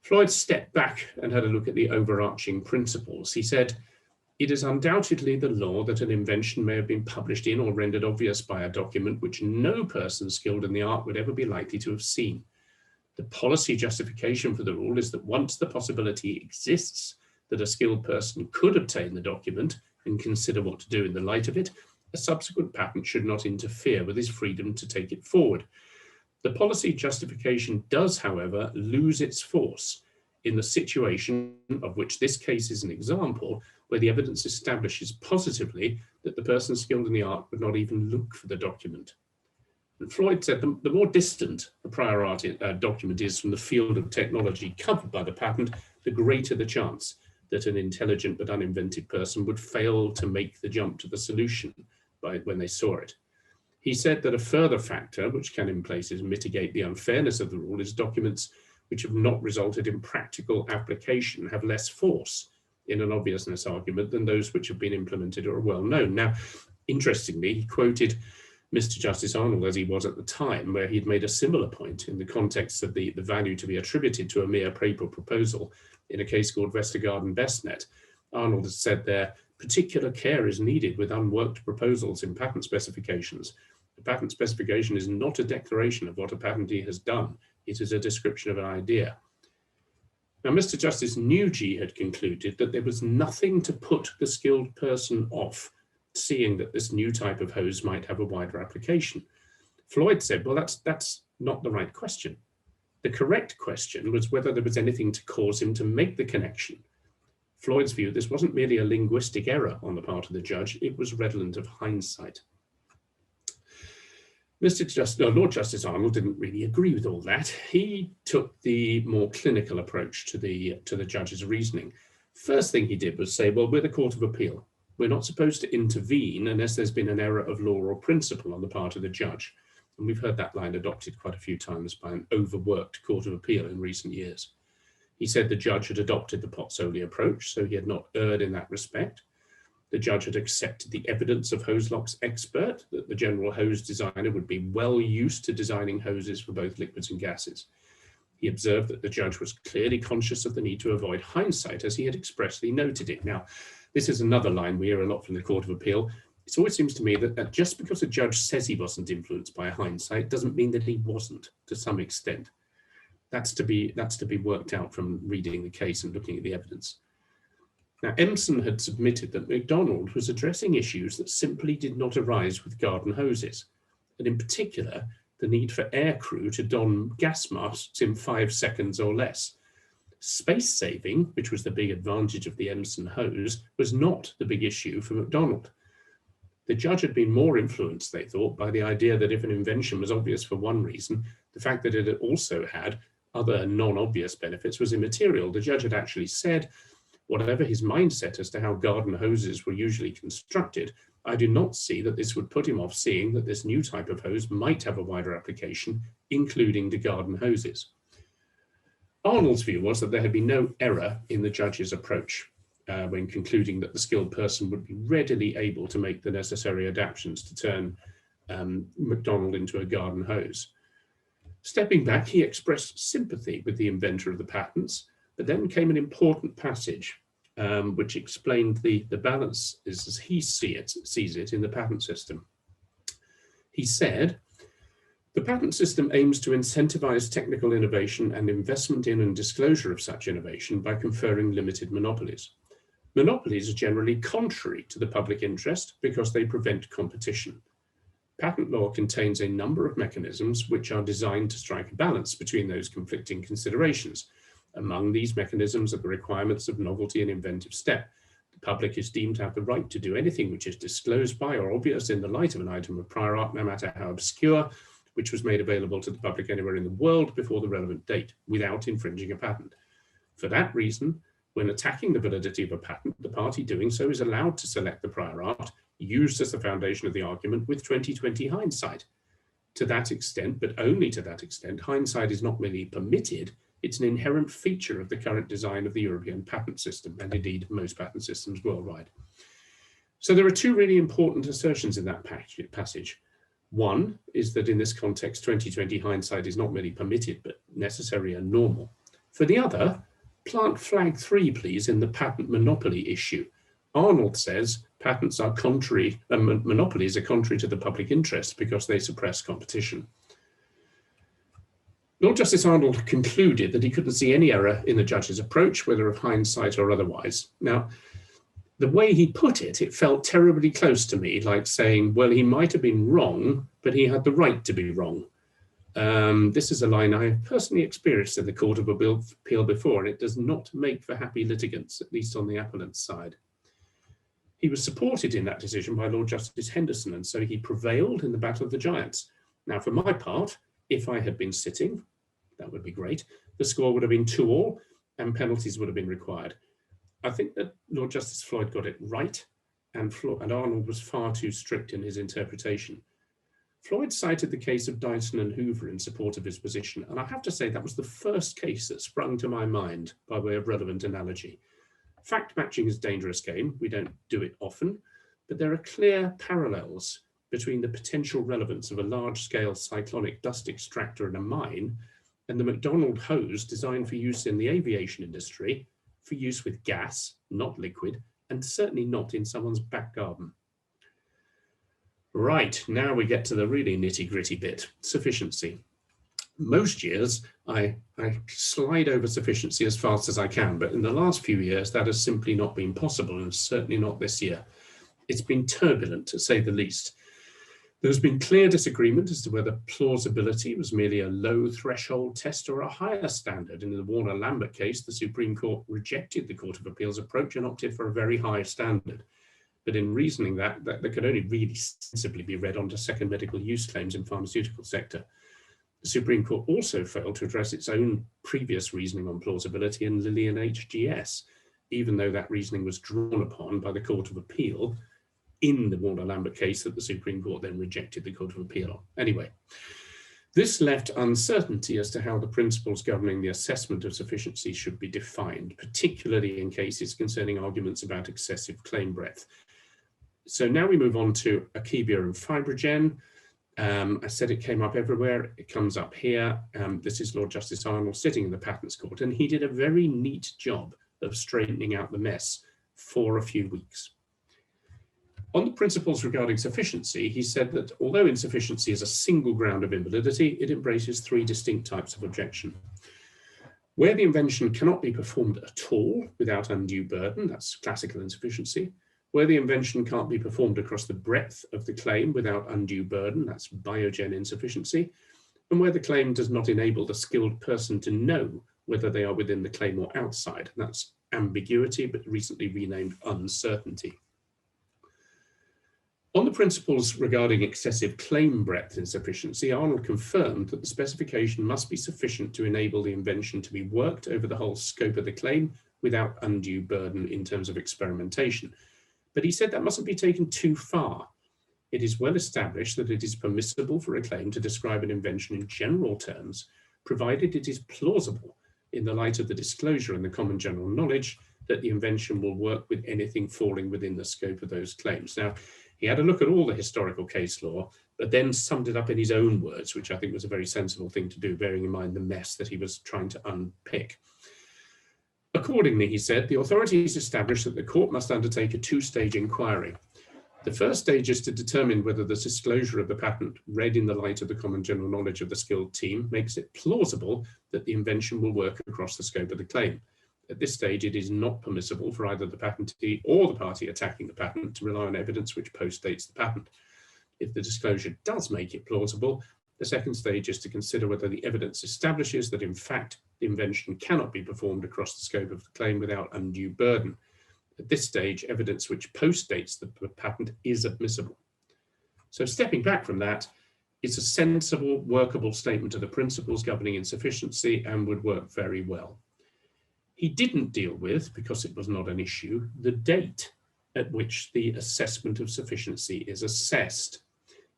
Floyd stepped back and had a look at the overarching principles. He said, "It is undoubtedly the law that an invention may have been published in or rendered obvious by a document which no person skilled in the art would ever be likely to have seen. The policy justification for the rule is that once the possibility exists that a skilled person could obtain the document and consider what to do in the light of it, a subsequent patent should not interfere with his freedom to take it forward. The policy justification does, however, lose its force in the situation of which this case is an example, where the evidence establishes positively that the person skilled in the art would not even look for the document." And Floyd said the more distant the prior art document is from the field of technology covered by the patent, the greater the chance that an intelligent but uninvented person would fail to make the jump to the solution when they saw it. He said that a further factor which can in places mitigate the unfairness of the rule is documents which have not resulted in practical application have less force in an obviousness argument than those which have been implemented or are well known. Now, interestingly, he quoted Mr. Justice Arnold as he was at the time, where he'd made a similar point in the context of the value to be attributed to a mere paper proposal in a case called Vestergaard Bestnet. Arnold has said there, particular care is needed with unworked proposals in patent specifications. The patent specification is not a declaration of what a patentee has done. It is a description of an idea. Now, Mr. Justice Nugee had concluded that there was nothing to put the skilled person off seeing that this new type of hose might have a wider application. Floyd said, well, that's not the right question. The correct question was whether there was anything to cause him to make the connection. Floyd's view, this wasn't merely a linguistic error on the part of the judge, it was redolent of hindsight. Lord Justice Arnold didn't really agree with all that. He took the more clinical approach to the judge's reasoning. First thing he did was say, well, we're the Court of Appeal. We're not supposed to intervene unless there's been an error of law or principle on the part of the judge. And we've heard that line adopted quite a few times by an overworked Court of Appeal in recent years. He said the judge had adopted the Pozzoli approach, so he had not erred in that respect. The judge had accepted the evidence of Hoselock's expert that the general hose designer would be well used to designing hoses for both liquids and gases. He observed that the judge was clearly conscious of the need to avoid hindsight, as he had expressly noted it. Now, this is another line we hear a lot from the Court of Appeal. It always seems to me that just because a judge says he wasn't influenced by hindsight doesn't mean that he wasn't to some extent. That's to be worked out from reading the case and looking at the evidence. Now, Ensign had submitted that McDonald was addressing issues that simply did not arise with garden hoses, and in particular, the need for aircrew to don gas masks in 5 seconds or less. Space saving, which was the big advantage of the Ensign hose, was not the big issue for McDonald. The judge had been more influenced, they thought, by the idea that if an invention was obvious for one reason, the fact that it also had other non-obvious benefits was immaterial. The judge had actually said, whatever his mindset as to how garden hoses were usually constructed, I do not see that this would put him off seeing that this new type of hose might have a wider application, including to garden hoses. Arnold's view was that there had been no error in the judge's approach when concluding that the skilled person would be readily able to make the necessary adaptations to turn McDonald into a garden hose. Stepping back, he expressed sympathy with the inventor of the patents, but then came an important passage which explained the balance as he sees it in the patent system. He said, the patent system aims to incentivize technical innovation and investment in and disclosure of such innovation by conferring limited monopolies. Monopolies are generally contrary to the public interest because they prevent competition. Patent law contains a number of mechanisms which are designed to strike a balance between those conflicting considerations. Among these mechanisms are the requirements of novelty and inventive step. The public is deemed to have the right to do anything which is disclosed by or obvious in the light of an item of prior art, no matter how obscure, which was made available to the public anywhere in the world before the relevant date, without infringing a patent. For that reason, when attacking the validity of a patent, the party doing so is allowed to select the prior art, used as the foundation of the argument with 20/20 hindsight. To that extent, but only to that extent, hindsight is not merely permitted, it's an inherent feature of the current design of the European patent system, and indeed most patent systems worldwide. So there are two really important assertions in that passage. One is that in this context, 20/20 hindsight is not merely permitted, but necessary and normal. For the other, plant flag 3, please, in the patent monopoly issue. Arnold says patents are contrary, monopolies are contrary to the public interest because they suppress competition. Lord Justice Arnold concluded that he couldn't see any error in the judge's approach, whether of hindsight or otherwise. Now, the way he put it, it felt terribly close to me, like saying, well, he might have been wrong, but he had the right to be wrong. This is a line I have personally experienced in the Court of Appeal before, and it does not make for happy litigants, at least on the appellant's side. He was supported in that decision by Lord Justice Henderson, and so he prevailed in the Battle of the Giants. Now, for my part, if I had been sitting, that would be great. The score would have been 2-2, and penalties would have been required. I think that Lord Justice Floyd got it right, and Arnold was far too strict in his interpretation. Floyd cited the case of Dyson and Hoover in support of his position, and I have to say that was the first case that sprung to my mind by way of relevant analogy. Fact matching is a dangerous game. We don't do it often, but there are clear parallels between the potential relevance of a large-scale cyclonic dust extractor in a mine and the McDonald hose designed for use in the aviation industry, for use with gas, not liquid, and certainly not in someone's back garden. Right, now we get to the really nitty-gritty bit, sufficiency. Most years, I slide over sufficiency as fast as I can, but in the last few years, that has simply not been possible, and certainly not this year. It's been turbulent, to say the least. There's been clear disagreement as to whether plausibility was merely a low threshold test or a higher standard. In the Warner-Lambert case, the Supreme Court rejected the Court of Appeal's approach and opted for a very high standard. but in reasoning that could only really sensibly be read onto second medical use claims in pharmaceutical sector. The Supreme Court also failed to address its own previous reasoning on plausibility in Lilly and HGS, even though that reasoning was drawn upon by the Court of Appeal in the Warner-Lambert case that the Supreme Court then rejected the Court of Appeal on. Anyway, this left uncertainty as to how the principles governing the assessment of sufficiency should be defined, particularly in cases concerning arguments about excessive claim breadth. So now we move on to Akebia and Fibrogen. I said it came up everywhere. It comes up here. This is Lord Justice Arnold sitting in the Patents Court, and he did a very neat job of straightening out the mess for a few weeks. On the principles regarding sufficiency, he said that although insufficiency is a single ground of invalidity, it embraces three distinct types of objection. Where the invention cannot be performed at all without undue burden, that's classical insufficiency. Where the invention can't be performed across the breadth of the claim without undue burden, that's biogen insufficiency. And where the claim does not enable the skilled person to know whether they are within the claim or outside, that's ambiguity, but recently renamed uncertainty. On the principles regarding excessive claim breadth insufficiency, Arnold confirmed that the specification must be sufficient to enable the invention to be worked over the whole scope of the claim without undue burden in terms of experimentation. But he said that mustn't be taken too far. It is well established that it is permissible for a claim to describe an invention in general terms, provided it is plausible in the light of the disclosure and the common general knowledge that the invention will work with anything falling within the scope of those claims. Now, he had a look at all the historical case law, but then summed it up in his own words, which I think was a very sensible thing to do, bearing in mind the mess that he was trying to unpick. Accordingly, he said, the authorities established that the court must undertake a two-stage inquiry. The first stage is to determine whether the disclosure of the patent, read in the light of the common general knowledge of the skilled team, makes it plausible that the invention will work across the scope of the claim. At this stage, it is not permissible for either the patentee or the party attacking the patent to rely on evidence which postdates the patent. If the disclosure does make it plausible, the second stage is to consider whether the evidence establishes that, in fact, the invention cannot be performed across the scope of the claim without undue burden. At this stage, evidence which postdates the patent is admissible. So stepping back from that, it's a sensible, workable statement of the principles governing insufficiency and would work very well. He didn't deal with, because it was not an issue, the date at which the assessment of sufficiency is assessed.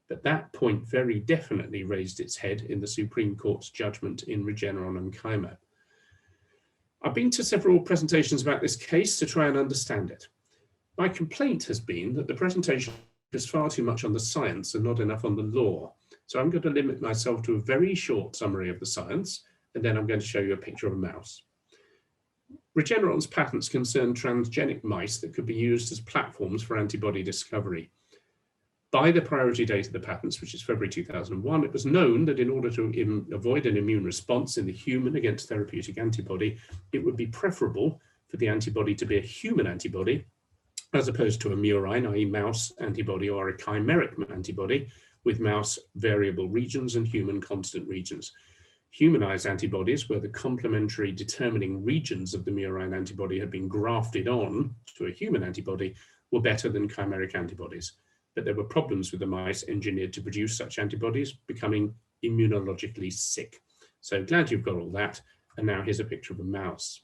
But that point very definitely raised its head in the Supreme Court's judgment in Regeneron and Kymab. I've been to several presentations about this case to try and understand it. My complaint has been that the presentation is far too much on the science and not enough on the law. So I'm going to limit myself to a very short summary of the science, and then I'm going to show you a picture of a mouse. Regeneron's patents concern transgenic mice that could be used as platforms for antibody discovery. By the priority date of the patents, which is February 2001, it was known that in order to avoid an immune response in the human against therapeutic antibody, it would be preferable for the antibody to be a human antibody, as opposed to a murine, i.e. mouse antibody, or a chimeric antibody with mouse variable regions and human constant regions. Humanized antibodies, where the complementary determining regions of the murine antibody had been grafted on to a human antibody, were better than chimeric antibodies. But there were problems with the mice engineered to produce such antibodies, becoming immunologically sick. So glad you've got all that. And now here's a picture of a mouse.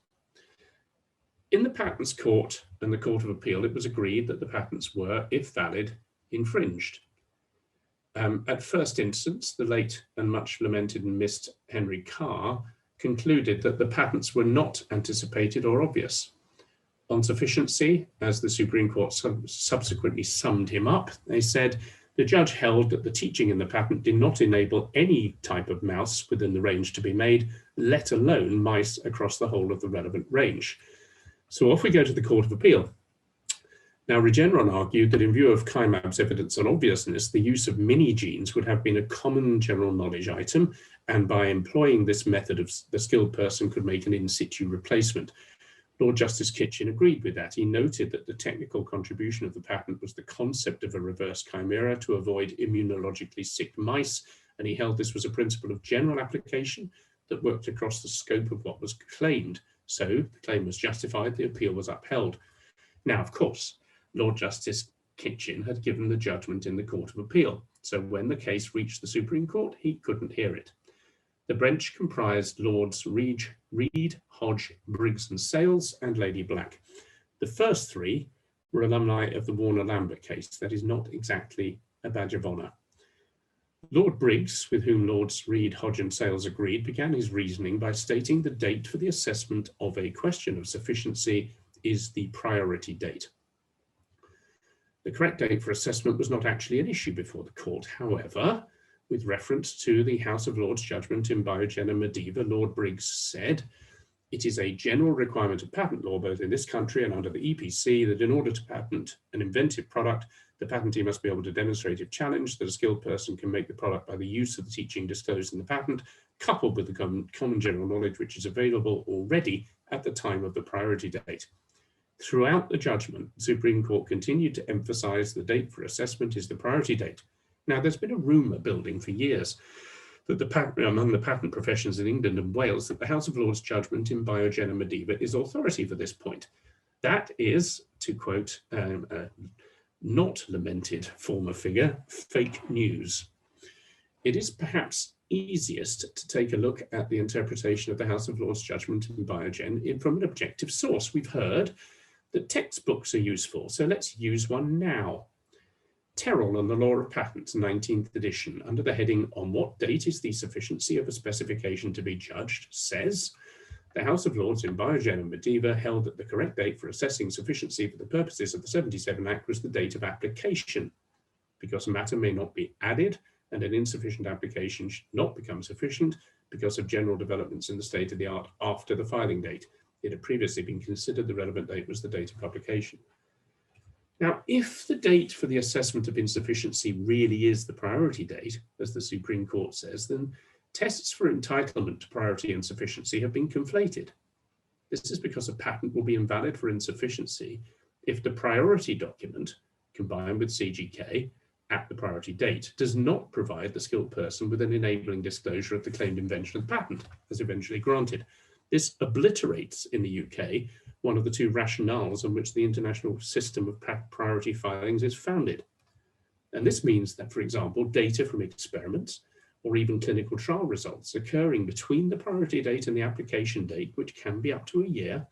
In the Patents Court and the Court of Appeal, it was agreed that the patents were, if valid, infringed. At first instance, the late and much lamented and missed Henry Carr concluded that the patents were not anticipated or obvious. On sufficiency, as the Supreme Court subsequently summed him up, they said, the judge held that the teaching in the patent did not enable any type of mouse within the range to be made, let alone mice across the whole of the relevant range. So off we go to the Court of Appeal. Now, Regeneron argued that in view of Kymab's evidence on obviousness, the use of mini-genes would have been a common general knowledge item, and by employing this method, the skilled person could make an in situ replacement. Lord Justice Kitchen agreed with that. He noted that the technical contribution of the patent was the concept of a reverse chimera to avoid immunologically sick mice, and he held this was a principle of general application that worked across the scope of what was claimed. So the claim was justified, the appeal was upheld. Now, of course, Lord Justice Kitchen had given the judgment in the Court of Appeal, so when the case reached the Supreme Court, he couldn't hear it. The bench comprised Lords Reed, Hodge, Briggs and Sales, and Lady Black. The first three were alumni of the Warner-Lambert case. That is not exactly a badge of honour. Lord Briggs, with whom Lords Reed, Hodge and Sales agreed, began his reasoning by stating the date for the assessment of a question of sufficiency is the priority date. The correct date for assessment was not actually an issue before the court. However, with reference to the House of Lords judgment in Biogen and Medeva, Lord Briggs said, "It is a general requirement of patent law, both in this country and under the EPC, that in order to patent an inventive product, the patentee must be able to demonstrate if challenged that a skilled person can make the product by the use of the teaching disclosed in the patent, coupled with the common general knowledge which is available already at the time of the priority date." Throughout the judgment, the Supreme Court continued to emphasize the date for assessment is the priority date. Now, there's been a rumour building for years that among the patent professions in England and Wales that the House of Lords judgment in Biogen and Medeva is authority for this point. That is, to quote a not lamented former figure, fake news. It is perhaps easiest to take a look at the interpretation of the House of Lords judgment in Biogen from an objective source. We've heard that textbooks are useful, so let's use one now. Terrell on the Law of Patents, 19th edition, under the heading "On what date is the sufficiency of a specification to be judged?" says, "The House of Lords in Biogen and Medeva held that the correct date for assessing sufficiency for the purposes of the 77 Act was the date of application, because matter may not be added and an insufficient application should not become sufficient because of general developments in the state of the art after the filing date. It had previously been considered the relevant date was the date of publication." Now, if the date for the assessment of insufficiency really is the priority date, as the Supreme Court says, then tests for entitlement to priority and sufficiency have been conflated. This is because a patent will be invalid for insufficiency if the priority document, combined with CGK at the priority date, does not provide the skilled person with an enabling disclosure of the claimed invention of the patent, as eventually granted. This obliterates, in the UK, one of the two rationales on which the international system of priority filings is founded. And this means that, for example, data from experiments or even clinical trial results occurring between the priority date and the application date, which can be up to a year,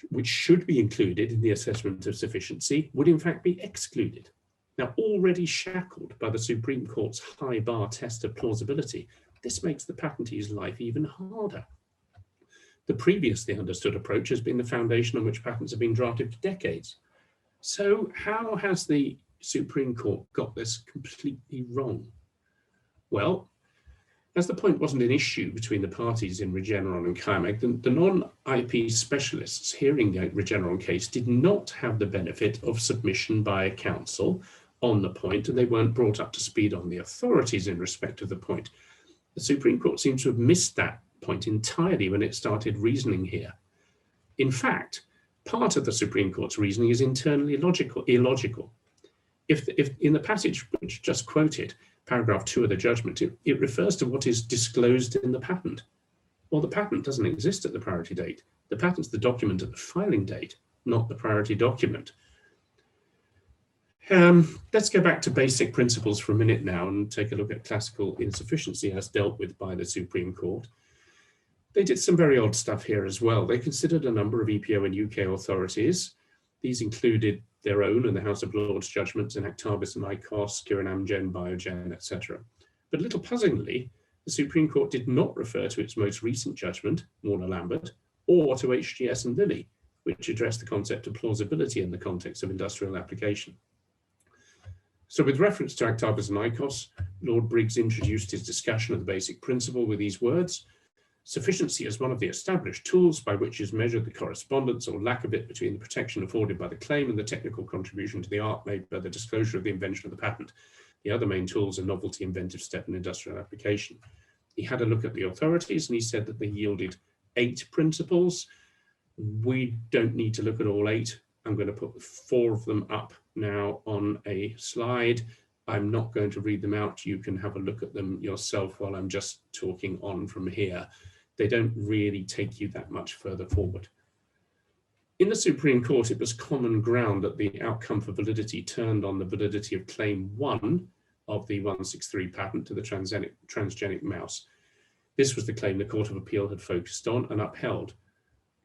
which should be included in the assessment of sufficiency, would in fact be excluded. Now, already shackled by the Supreme Court's high bar test of plausibility, this makes the patentee's life even harder. The previously understood approach has been the foundation on which patents have been drafted for decades. So how has the Supreme Court got this completely wrong? Well, as the point wasn't an issue between the parties in Regeneron and Chiamec, the non-IP specialists hearing the Regeneron case did not have the benefit of submission by counsel on the point, and they weren't brought up to speed on the authorities in respect of the point. The Supreme Court seems to have missed that point entirely when it started reasoning here. In fact, part of the Supreme Court's reasoning is internally illogical. If in the passage which just quoted, paragraph 2 of the judgment, it refers to what is disclosed in the patent. Well, the patent doesn't exist at the priority date. The patent's the document at the filing date, not the priority document. Let's go back to basic principles for a minute now and take a look at classical insufficiency as dealt with by the Supreme Court. They did some very odd stuff here as well. They considered a number of EPO and UK authorities. These included their own and the House of Lords judgments in Actavis and ICOS, Kirin Amgen, Biogen, etc. But a little puzzlingly, the Supreme Court did not refer to its most recent judgment, Warner-Lambert, or to HGS and Lilly, which addressed the concept of plausibility in the context of industrial application. So with reference to Actavis and ICOS, Lord Briggs introduced his discussion of the basic principle with these words: "Sufficiency is one of the established tools by which is measured the correspondence or lack of it between the protection afforded by the claim and the technical contribution to the art made by the disclosure of the invention of the patent. The other main tools are novelty, inventive step, and industrial application." He had a look at the authorities and he said that they yielded 8 principles. We don't need to look at all 8. I'm going to put 4 of them up now on a slide. I'm not going to read them out. You can have a look at them yourself while I'm just talking on from here. They don't really take you that much further forward. In the Supreme Court, it was common ground that the outcome for validity turned on the validity of Claim 1 of the 163 patent to the transgenic mouse. This was the claim the Court of Appeal had focused on and upheld.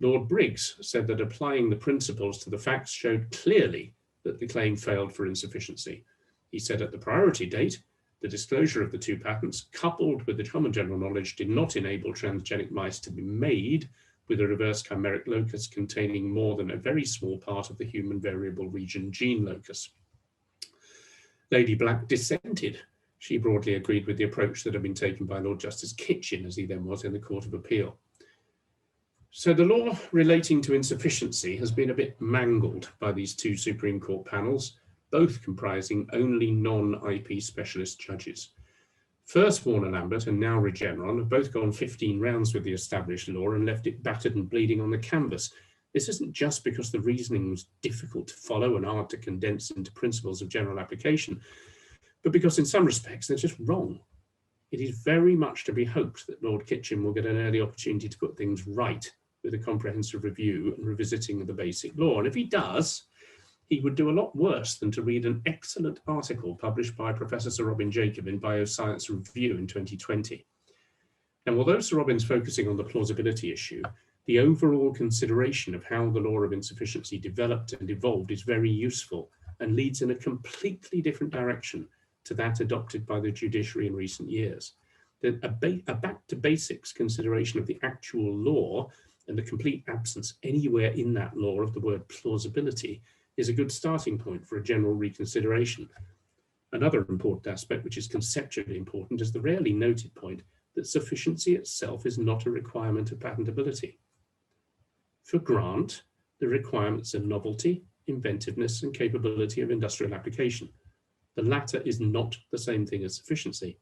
Lord Briggs said that applying the principles to the facts showed clearly that the claim failed for insufficiency. He said at the priority date, the disclosure of the two patents, coupled with the common general knowledge, did not enable transgenic mice to be made with a reverse chimeric locus containing more than a very small part of the human variable region gene locus. Lady Black dissented. She broadly agreed with the approach that had been taken by Lord Justice Kitchen, as he then was in the Court of Appeal. So the law relating to insufficiency has been a bit mangled by these two Supreme Court panels, both comprising only non-IP specialist judges. First Warner Lambert and now Regeneron have both gone 15 rounds with the established law and left it battered and bleeding on the canvas. This isn't just because the reasoning was difficult to follow and hard to condense into principles of general application, but because in some respects they're just wrong. It is very much to be hoped that Lord Kitchen will get an early opportunity to put things right with a comprehensive review and revisiting of the basic law. And if he does, he would do a lot worse than to read an excellent article published by Professor Sir Robin Jacob in Bioscience Review in 2020. And although Sir Robin's focusing on the plausibility issue, the overall consideration of how the law of insufficiency developed and evolved is very useful and leads in a completely different direction to that adopted by the judiciary in recent years. A back to basics consideration of the actual law and the complete absence anywhere in that law of the word plausibility is a good starting point for a general reconsideration. Another important aspect, which is conceptually important, is the rarely noted point that sufficiency itself is not a requirement of patentability. For grant, the requirements are novelty, inventiveness, and capability of industrial application. The latter is not the same thing as sufficiency.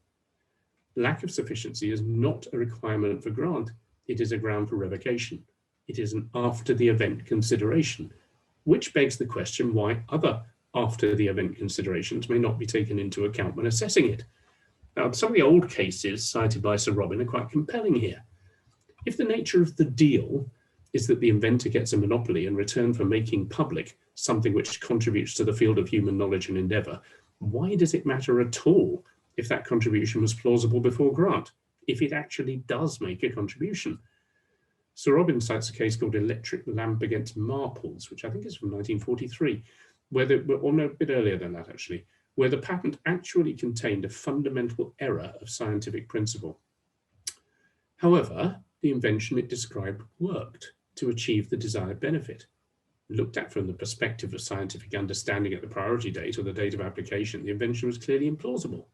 Lack of sufficiency is not a requirement for grant. It is a ground for revocation. It is an after the event consideration, which begs the question why other after the event considerations may not be taken into account when assessing it. Now, some of the old cases cited by Sir Robin are quite compelling here. If the nature of the deal is that the inventor gets a monopoly in return for making public something which contributes to the field of human knowledge and endeavor, why does it matter at all if that contribution was plausible before grant, if it actually does make a contribution? Sir Robin cites a case called Electric Lamp against Marples, which I think is from 1943, or no, a bit earlier than that actually, where the patent actually contained a fundamental error of scientific principle. However, the invention it described worked to achieve the desired benefit. Looked at from the perspective of scientific understanding at the priority date or the date of application, the invention was clearly implausible.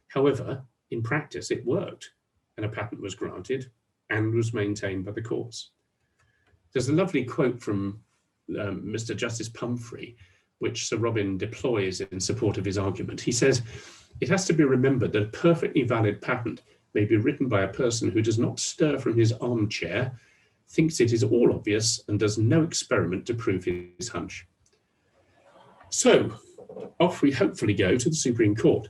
However, in practice, it worked, and a patent was granted and was maintained by the courts. There's a lovely quote from Mr. Justice Pumphrey, which Sir Robin deploys in support of his argument. He says, "It has to be remembered that a perfectly valid patent may be written by a person who does not stir from his armchair, thinks it is all obvious, and does no experiment to prove his hunch." So off we hopefully go to the Supreme Court.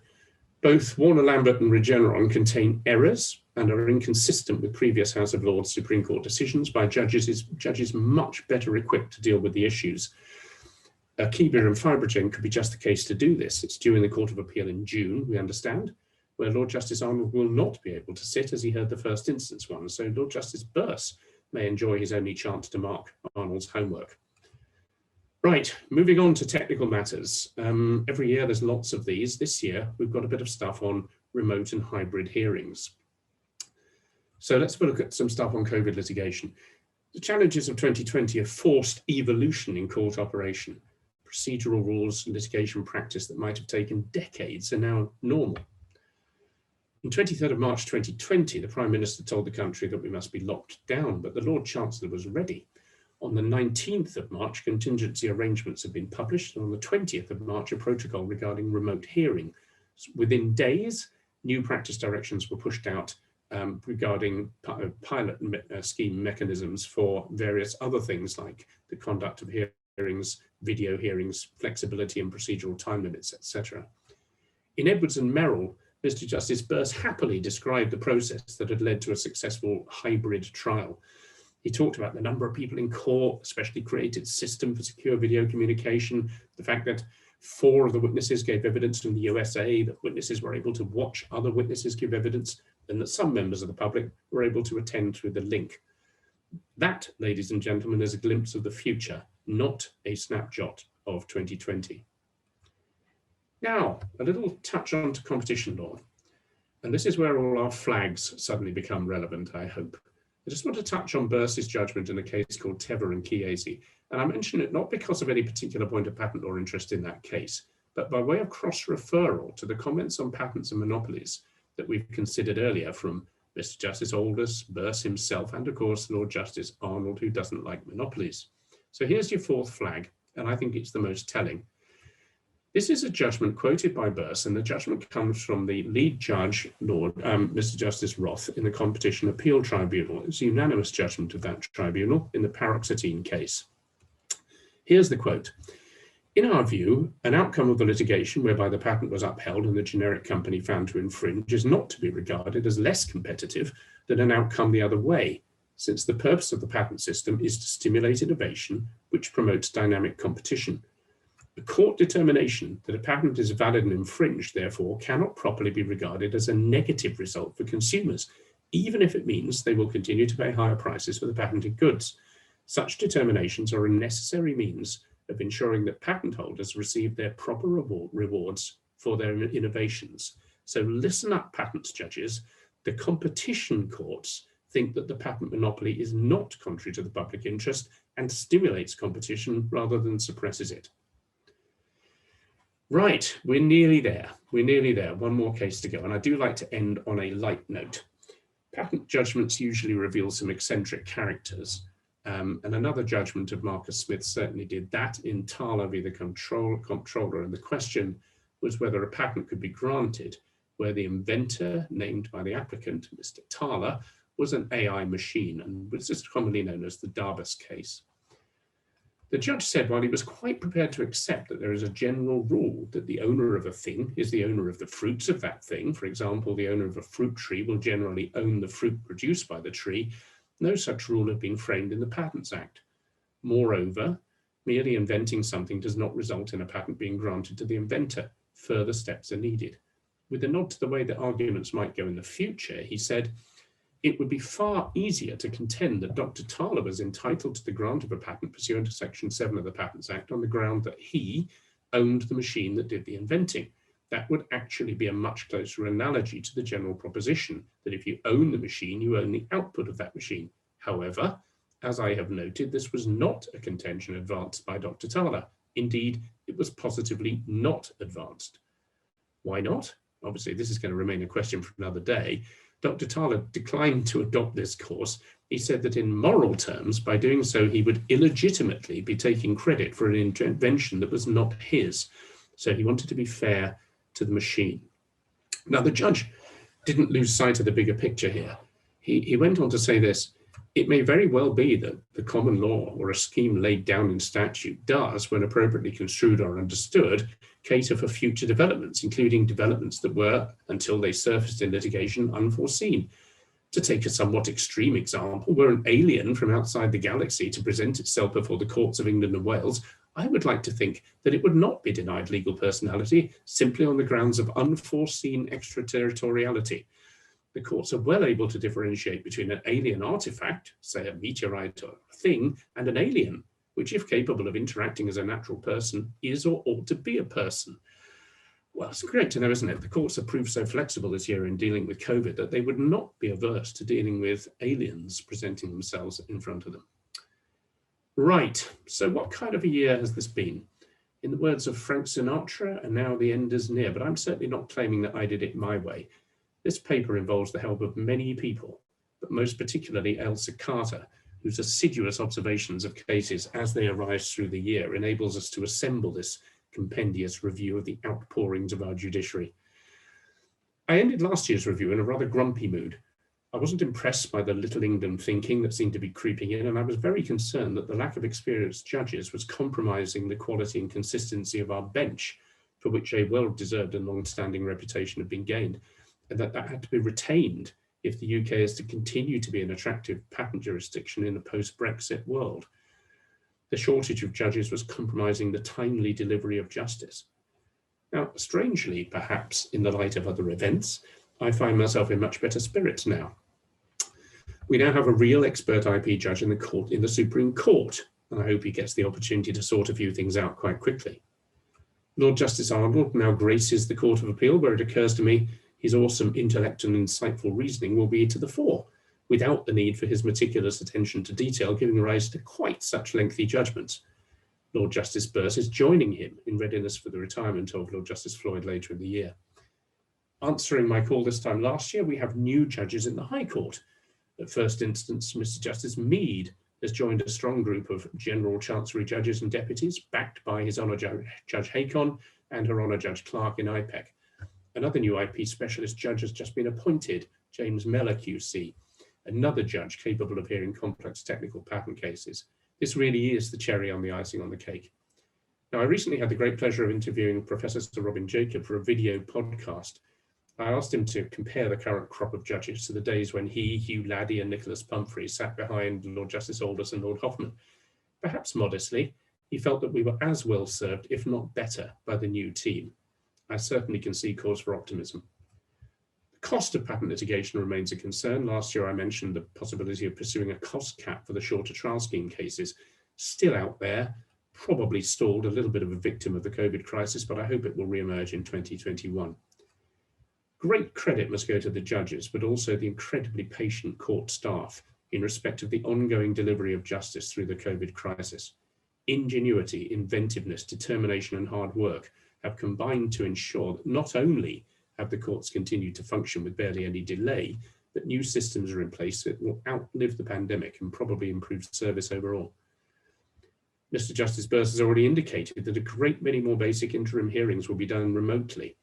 Both Warner Lambert and Regeneron contain errors and are inconsistent with previous House of Lords Supreme Court decisions by judges much better equipped to deal with the issues. Akebia and Fibrogen could be just the case to do this. It's due in the Court of Appeal in June, we understand, where Lord Justice Arnold will not be able to sit as he heard the first instance one. So Lord Justice Burse may enjoy his only chance to mark Arnold's homework. Right, moving on to technical matters. Every year there's lots of these. This year we've got a bit of stuff on remote and hybrid hearings. So let's have a look at some stuff on COVID litigation. The challenges of 2020 have forced evolution in court operation. Procedural rules and litigation practice that might have taken decades are now normal. On 23rd of March 2020, the Prime Minister told the country that we must be locked down, but the Lord Chancellor was ready. On the 19th of March, contingency arrangements have been published, and on the 20th of March, a protocol regarding remote hearing. Within days, new practice directions were pushed out regarding pilot scheme mechanisms for various other things like the conduct of hearings, video hearings, flexibility and procedural time limits, etc. In Edwards and Merrill, Mr. Justice Burse happily described the process that had led to a successful hybrid trial. He talked about the number of people in court, especially created system for secure video communication, the fact that 4 of the witnesses gave evidence from the USA, that witnesses were able to watch other witnesses give evidence, and that some members of the public were able to attend through the link. That, ladies and gentlemen, is a glimpse of the future, not a snapshot of 2020. Now, a little touch on to competition law. And this is where all our flags suddenly become relevant, I hope. I just want to touch on Burse's judgment in a case called Tever and Chiesi. And I mention it not because of any particular point of patent law interest in that case, but by way of cross-referral to the comments on patents and monopolies that we've considered earlier from Mr. Justice Aldous, Burse himself, and of course, Lord Justice Arnold, who doesn't like monopolies. So here's your 4th flag, and I think it's the most telling. This is a judgment quoted by Burse, and the judgment comes from the lead judge, Mr. Justice Roth, in the Competition Appeal Tribunal. It's a unanimous judgment of that tribunal in the paroxetine case. Here's the quote. In our view, an outcome of the litigation whereby the patent was upheld and the generic company found to infringe is not to be regarded as less competitive than an outcome the other way, since the purpose of the patent system is to stimulate innovation, which promotes dynamic competition. A court determination that a patent is valid and infringed, therefore, cannot properly be regarded as a negative result for consumers, even if it means they will continue to pay higher prices for the patented goods. Such determinations are a necessary means of ensuring that patent holders receive their proper rewards for their innovations. So listen up, patents judges. The competition courts think that the patent monopoly is not contrary to the public interest and stimulates competition rather than suppresses it. Right, we're nearly there. We're nearly there. One more case to go. And I do like to end on a light note. Patent judgments usually reveal some eccentric characters. And another judgment of Marcus Smith certainly did that in Thaler v. the comptroller. And the question was whether a patent could be granted where the inventor, named by the applicant, Mr. Thaler, was an AI machine. And this is commonly known as the Darbus case. The judge said while he was quite prepared to accept that there is a general rule that the owner of a thing is the owner of the fruits of that thing, for example, the owner of a fruit tree will generally own the fruit produced by the tree, no such rule had been framed in the Patents Act. Moreover, merely inventing something does not result in a patent being granted to the inventor. Further steps are needed. With a nod to the way that arguments might go in the future, he said, it would be far easier to contend that Dr. Thaler was entitled to the grant of a patent pursuant to Section 7 of the Patents Act on the ground that he owned the machine that did the inventing. That would actually be a much closer analogy to the general proposition that if you own the machine, you own the output of that machine. However, as I have noted, this was not a contention advanced by Dr. Thaler. Indeed, it was positively not advanced. Why not? Obviously, this is going to remain a question for another day. Dr. Thaler declined to adopt this course. He said that in moral terms, by doing so, he would illegitimately be taking credit for an invention that was not his. So he wanted to be fair to the machine. Now, the judge didn't lose sight of the bigger picture here. He went on to say this, it may very well be that the common law or a scheme laid down in statute does, when appropriately construed or understood, cater for future developments, including developments that were, until they surfaced in litigation, unforeseen. To take a somewhat extreme example, were an alien from outside the galaxy to present itself before the courts of England and Wales, I would like to think that it would not be denied legal personality simply on the grounds of unforeseen extraterritoriality. The courts are well able to differentiate between an alien artifact, say a meteorite or a thing, and an alien, which, if capable of interacting as a natural person, is or ought to be a person. Well, it's great to know, isn't it? The courts have proved so flexible this year in dealing with COVID that they would not be averse to dealing with aliens presenting themselves in front of them. Right, so what kind of a year has this been? In the words of Frank Sinatra, and now the end is near, but I'm certainly not claiming that I did it my way. This paper involves the help of many people, but most particularly Ailsa Carter, whose assiduous observations of cases as they arise through the year enables us to assemble this compendious review of the outpourings of our judiciary. I ended last year's review in a rather grumpy mood. I wasn't impressed by the Little England thinking that seemed to be creeping in, and I was very concerned that the lack of experienced judges was compromising the quality and consistency of our bench, for which a well-deserved and long-standing reputation had been gained, and that had to be retained if the UK is to continue to be an attractive patent jurisdiction in a post-Brexit world. The shortage of judges was compromising the timely delivery of justice. Now, strangely, perhaps in the light of other events, I find myself in much better spirits now. We now have a real expert IP judge in the Supreme Court, and I hope he gets the opportunity to sort a few things out quite quickly. Lord Justice Arnold now graces the Court of Appeal, where it occurs to me his awesome intellect and insightful reasoning will be to the fore, without the need for his meticulous attention to detail giving rise to quite such lengthy judgments. Lord Justice Burt is joining him in readiness for the retirement of Lord Justice Floyd later in the year. Answering my call this time last year, we have new judges in the High Court. At first instance, Mr. Justice Mead has joined a strong group of General Chancery judges and deputies, backed by His Honour Judge Hakon and Her Honour Judge Clark in IPEC. Another new IP specialist judge has just been appointed, James Mellor QC, another judge capable of hearing complex technical patent cases. This really is the cherry on the icing on the cake. Now, I recently had the great pleasure of interviewing Professor Sir Robin Jacob for a video podcast. I asked him to compare the current crop of judges to the days when he, Hugh Laddie and Nicholas Pumphrey sat behind Lord Justice Aldous and Lord Hoffman. Perhaps modestly, he felt that we were as well served, if not better, by the new team. I certainly can see cause for optimism. The cost of patent litigation remains a concern. Last year I mentioned the possibility of pursuing a cost cap for the shorter trial scheme cases. Still out there, probably stalled, a little bit of a victim of the COVID crisis, but I hope it will re-emerge in 2021. Great credit must go to the judges, but also the incredibly patient court staff in respect of the ongoing delivery of justice through the COVID crisis. Ingenuity, inventiveness, determination, and hard work have combined to ensure that not only have the courts continued to function with barely any delay, but new systems are in place that will outlive the pandemic and probably improve service overall. Mr. Justice Burt has already indicated that a great many more basic interim hearings will be done remotely,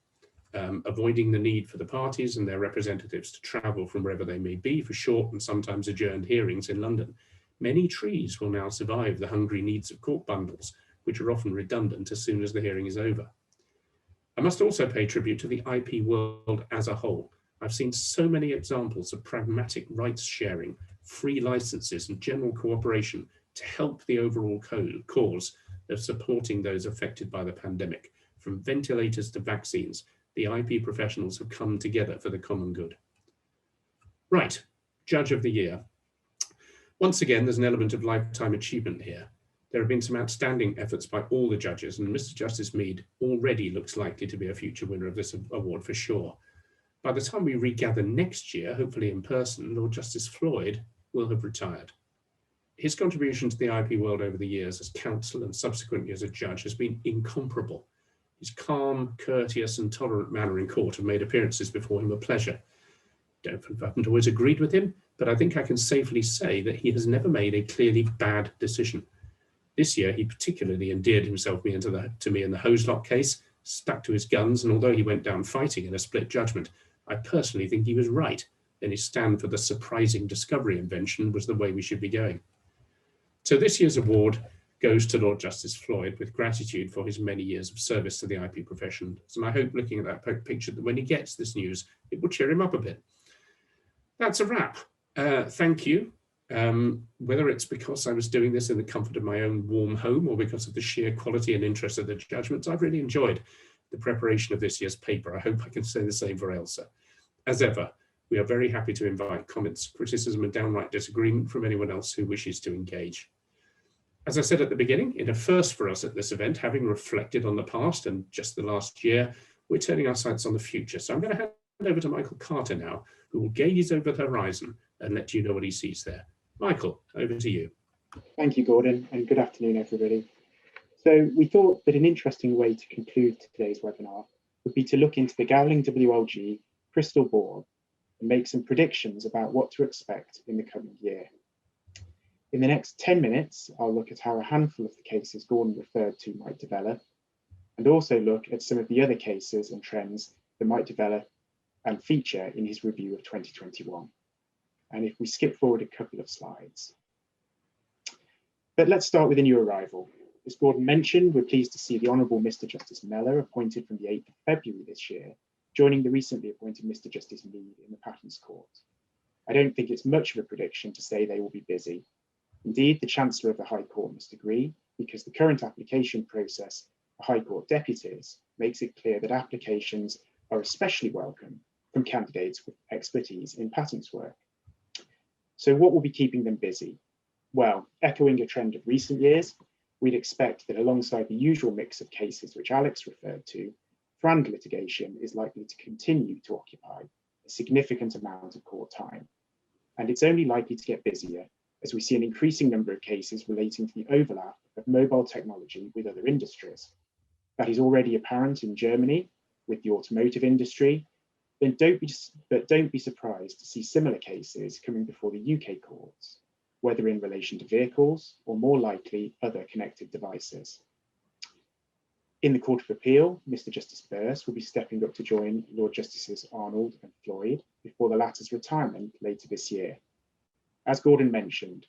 avoiding the need for the parties and their representatives to travel from wherever they may be for short and sometimes adjourned hearings in London. Many trees will now survive the hungry needs of court bundles, which are often redundant as soon as the hearing is over. I must also pay tribute to the IP world as a whole. I've seen so many examples of pragmatic rights sharing, free licenses, and general cooperation to help the overall cause of supporting those affected by the pandemic. From ventilators to vaccines, the IP professionals have come together for the common good. Right, Judge of the Year. Once again, there's an element of lifetime achievement here. There have been some outstanding efforts by all the judges, and Mr. Justice Mead already looks likely to be a future winner of this award for sure. By the time we regather next year, hopefully in person, Lord Justice Floyd will have retired. His contribution to the IP world over the years as counsel and subsequently as a judge has been incomparable. His calm, courteous, and tolerant manner in court have made appearances before him a pleasure. I haven't always agreed with him, but I think I can safely say that he has never made a clearly bad decision. This year, he particularly endeared himself to me in the Hoselock case, stuck to his guns, and although he went down fighting in a split judgment, I personally think he was right, and his stand for the surprising discovery invention was the way we should be going. So this year's award goes to Lord Justice Floyd with gratitude for his many years of service to the IP profession. And I hope looking at that picture that when he gets this news, it will cheer him up a bit. That's a wrap. Thank you. Whether it's because I was doing this in the comfort of my own warm home or because of the sheer quality and interest of the judgments, I've really enjoyed the preparation of this year's paper. I hope I can say the same for Elsa. As ever, we are very happy to invite comments, criticism, and downright disagreement from anyone else who wishes to engage. As I said at the beginning, in a first for us at this event, having reflected on the past and just the last year, we're turning our sights on the future. So I'm going to hand over to Michael Carter now, who will gaze over the horizon and let you know what he sees there. Michael, over to you. Thank you, Gordon, and good afternoon, everybody. So we thought that an interesting way to conclude today's webinar would be to look into the Gowling WLG crystal ball and make some predictions about what to expect in the coming year. In the next 10 minutes, I'll look at how a handful of the cases Gordon referred to might develop, and also look at some of the other cases and trends that might develop and feature in his review of 2021. And if we skip forward a couple of slides. But let's start with a new arrival. As Gordon mentioned, we're pleased to see the Honourable Mr. Justice Mellor, appointed from the 8th of February this year, joining the recently appointed Mr. Justice Mead in the Patents Court. I don't think it's much of a prediction to say they will be busy. Indeed, the Chancellor of the High Court must agree, because the current application process for High Court deputies makes it clear that applications are especially welcome from candidates with expertise in patents work. So what will be keeping them busy? Well, echoing a trend of recent years, we'd expect that alongside the usual mix of cases which Alex referred to, FRAND litigation is likely to continue to occupy a significant amount of court time. And it's only likely to get busier as we see an increasing number of cases relating to the overlap of mobile technology with other industries. That is already apparent in Germany with the automotive industry, but don't be surprised to see similar cases coming before the UK courts, whether in relation to vehicles or more likely other connected devices. In the Court of Appeal, Mr. Justice Birse will be stepping up to join Lord Justices Arnold and Floyd before the latter's retirement later this year. As Gordon mentioned,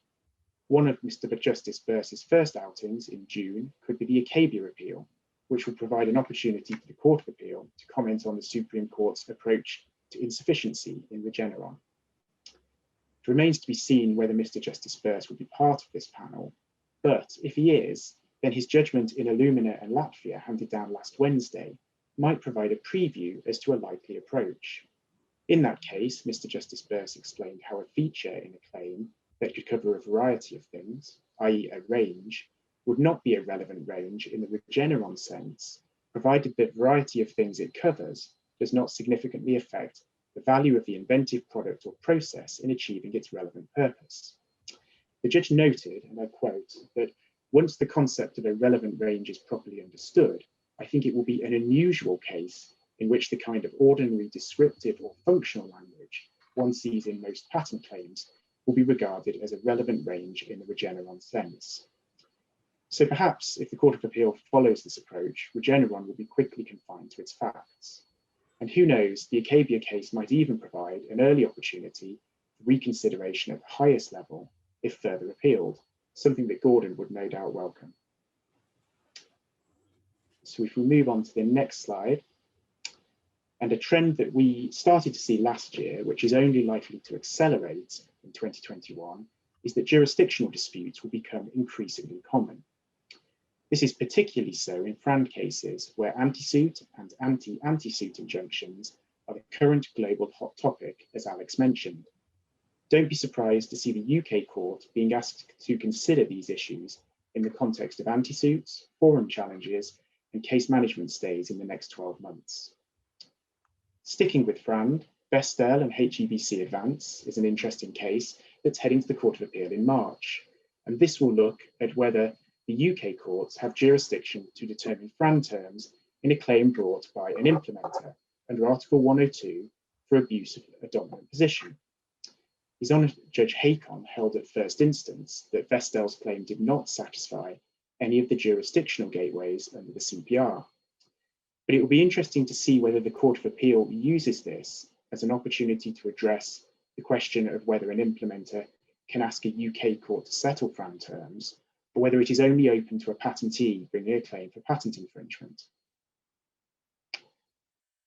one of Mr. Justice Birse's first outings in June could be the Acabia appeal, which will provide an opportunity for the Court of Appeal to comment on the Supreme Court's approach to insufficiency in Regeneron. It remains to be seen whether Mr. Justice Birse will be part of this panel, but if he is, then his judgment in Illumina and Latvia handed down last Wednesday might provide a preview as to a likely approach. In that case, Mr. Justice Birse explained how a feature in a claim that could cover a variety of things, i.e. a range, would not be a relevant range in the Regeneron sense, provided the variety of things it covers does not significantly affect the value of the inventive product or process in achieving its relevant purpose. The judge noted, and I quote, that once the concept of a relevant range is properly understood, I think it will be an unusual case in which the kind of ordinary descriptive or functional language one sees in most patent claims will be regarded as a relevant range in the Regeneron sense. So perhaps if the Court of Appeal follows this approach, Regeneron will be quickly confined to its facts. And who knows, the Acabia case might even provide an early opportunity for reconsideration at the highest level if further appealed, something that Gordon would no doubt welcome. So if we move on to the next slide, and a trend that we started to see last year, which is only likely to accelerate in 2021, is that jurisdictional disputes will become increasingly common. This is particularly so in FRAND cases where anti-suit and anti-anti-suit injunctions are the current global hot topic, as Alex mentioned. Don't be surprised to see the UK court being asked to consider these issues in the context of anti-suits, forum challenges, and case management stays in the next 12 months. Sticking with FRAND, Vestel and HEBC Advance is an interesting case that's heading to the Court of Appeal in March. And this will look at whether the UK courts have jurisdiction to determine FRAND terms in a claim brought by an implementer under Article 102 for abuse of a dominant position. His Honour Judge Hakon held at first instance that Vestel's claim did not satisfy any of the jurisdictional gateways under the CPR. But it will be interesting to see whether the Court of Appeal uses this as an opportunity to address the question of whether an implementer can ask a UK court to settle FRAND terms, or whether it is only open to a patentee bringing a claim for patent infringement.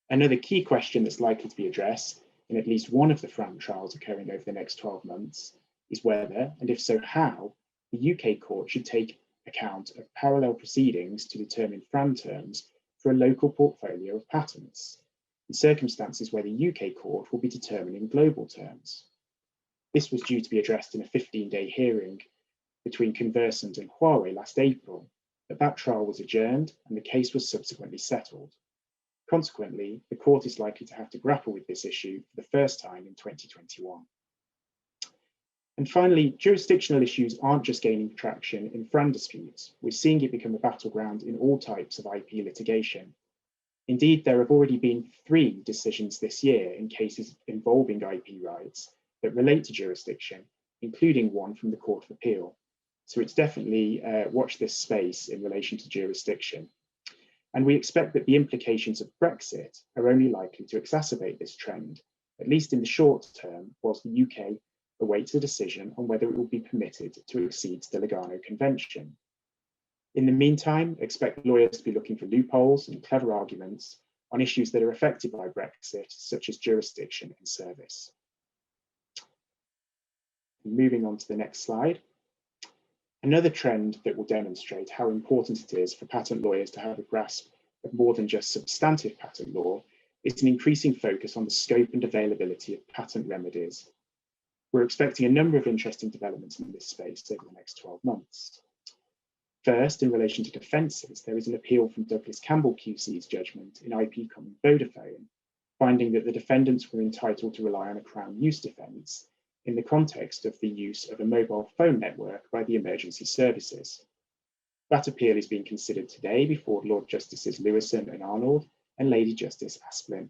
Another key question that's likely to be addressed in at least one of the FRAND trials occurring over the next 12 months is whether, and if so how, the UK court should take account of parallel proceedings to determine FRAND terms for a local portfolio of patents, in circumstances where the UK court will be determining global terms. This was due to be addressed in a 15-day hearing between Conversant and Huawei last April, but that trial was adjourned and the case was subsequently settled. Consequently, the court is likely to have to grapple with this issue for the first time in 2021. And finally, jurisdictional issues aren't just gaining traction in FRAND disputes. We're seeing it become a battleground in all types of IP litigation. Indeed, there have already been 3 decisions this year in cases involving IP rights that relate to jurisdiction, including one from the Court of Appeal. So it's definitely watch this space in relation to jurisdiction. And we expect that the implications of Brexit are only likely to exacerbate this trend, at least in the short term, whilst the UK awaits a decision on whether it will be permitted to exceed the Lugano Convention. In the meantime, expect lawyers to be looking for loopholes and clever arguments on issues that are affected by Brexit, such as jurisdiction and service. Moving on to the next slide. Another trend that will demonstrate how important it is for patent lawyers to have a grasp of more than just substantive patent law is an increasing focus on the scope and availability of patent remedies. We're expecting a number of interesting developments in this space over the next 12 months. First, in relation to defences, there is an appeal from Douglas Campbell QC's judgment in IPCOM and Vodafone, finding that the defendants were entitled to rely on a Crown use defence in the context of the use of a mobile phone network by the emergency services. That appeal is being considered today before Lord Justices Lewison and Arnold and Lady Justice Asplin,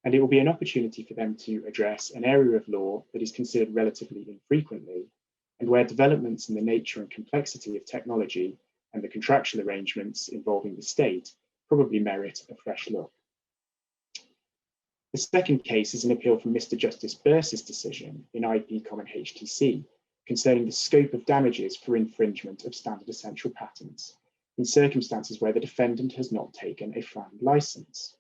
and it will be an opportunity for them to address an area of law that is considered relatively infrequently, and where developments in the nature and complexity of technology and the contractual arrangements involving the state probably merit a fresh look. The second case is an appeal from Mr. Justice Burse's decision in IPCOM and HTC concerning the scope of damages for infringement of standard essential patents in circumstances where the defendant has not taken a FRAND license.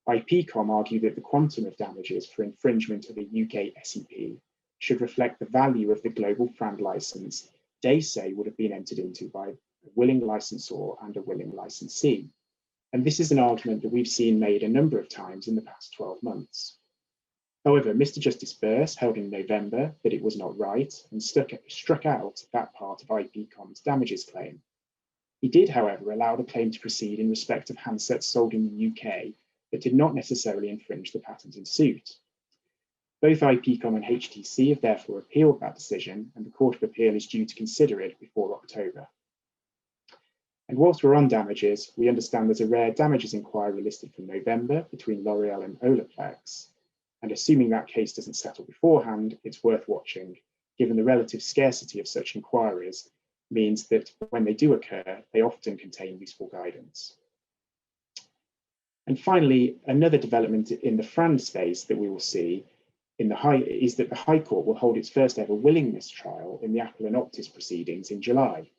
IPCOM argued that the quantum of damages for infringement of a UK SEP should reflect the value of the global FRAND license they say would have been entered into by a willing licensor and a willing licensee. And this is an argument that we've seen made a number of times in the past 12 months. However, Mr. Justice Burse held in November that it was not right and struck out that part of IPCOM's damages claim. He did, however, allow the claim to proceed in respect of handsets sold in the UK that did not necessarily infringe the patent in suit. Both IPCOM and HTC have therefore appealed that decision, and the Court of Appeal is due to consider it before October. And whilst we're on damages, we understand there's a rare damages inquiry listed for November between L'Oreal and Olaplex. And assuming that case doesn't settle beforehand, it's worth watching, given the relative scarcity of such inquiries means that when they do occur, they often contain useful guidance. And finally, another development in the FRAND space that we will see is that the High Court will hold its first ever willingness trial in the Apple and Optus proceedings in July.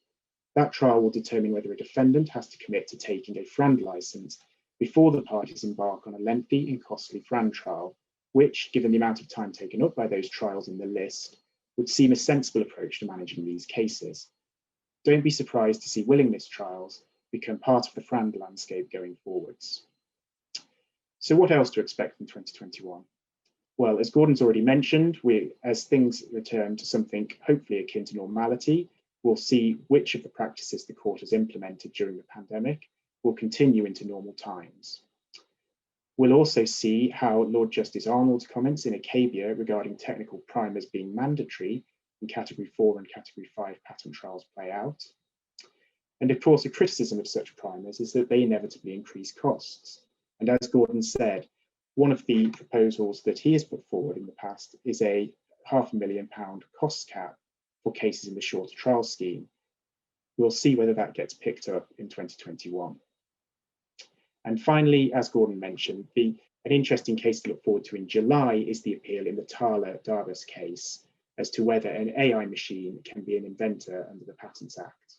That trial will determine whether a defendant has to commit to taking a FRAND license before the parties embark on a lengthy and costly FRAND trial, which, given the amount of time taken up by those trials in the list, would seem a sensible approach to managing these cases. Don't be surprised to see willingness trials become part of the FRAND landscape going forwards. So what else to expect in 2021? Well, as Gordon's already mentioned, as things return to something hopefully akin to normality, we'll see which of the practices the court has implemented during the pandemic will continue into normal times. We'll also see how Lord Justice Arnold's comments in Acabia regarding technical primers being mandatory in Category 4 and Category 5 patent trials play out. And of course, a criticism of such primers is that they inevitably increase costs. And as Gordon said, one of the proposals that he has put forward in the past is a £500,000 cost cap for cases in the shorter trial scheme. We'll see whether that gets picked up in 2021. And finally, as Gordon mentioned, an interesting case to look forward to in July is the appeal in the Thaler Darbus case as to whether an AI machine can be an inventor under the Patents Act.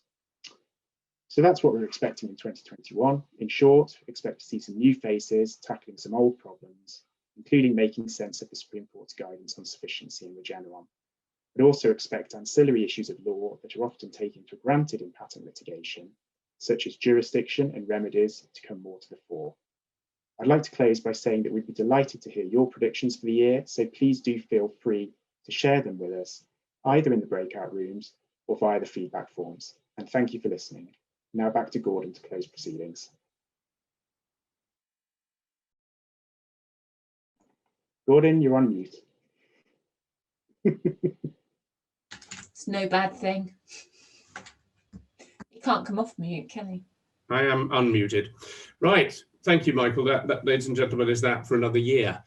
So that's what we're expecting in 2021. In short, expect to see some new faces tackling some old problems, including making sense of the Supreme Court's guidance on sufficiency and Regeneron. But also expect ancillary issues of law that are often taken for granted in patent litigation, such as jurisdiction and remedies, to come more to the fore. I'd like to close by saying that we'd be delighted to hear your predictions for the year, so please do feel free to share them with us, either in the breakout rooms or via the feedback forms. And thank you for listening. Now back to Gordon to close proceedings. Gordon, you're on mute. It's no bad thing. He can't come off mute, can he? I am unmuted. Right. Thank you, Michael. That, ladies and gentlemen, is that for another year.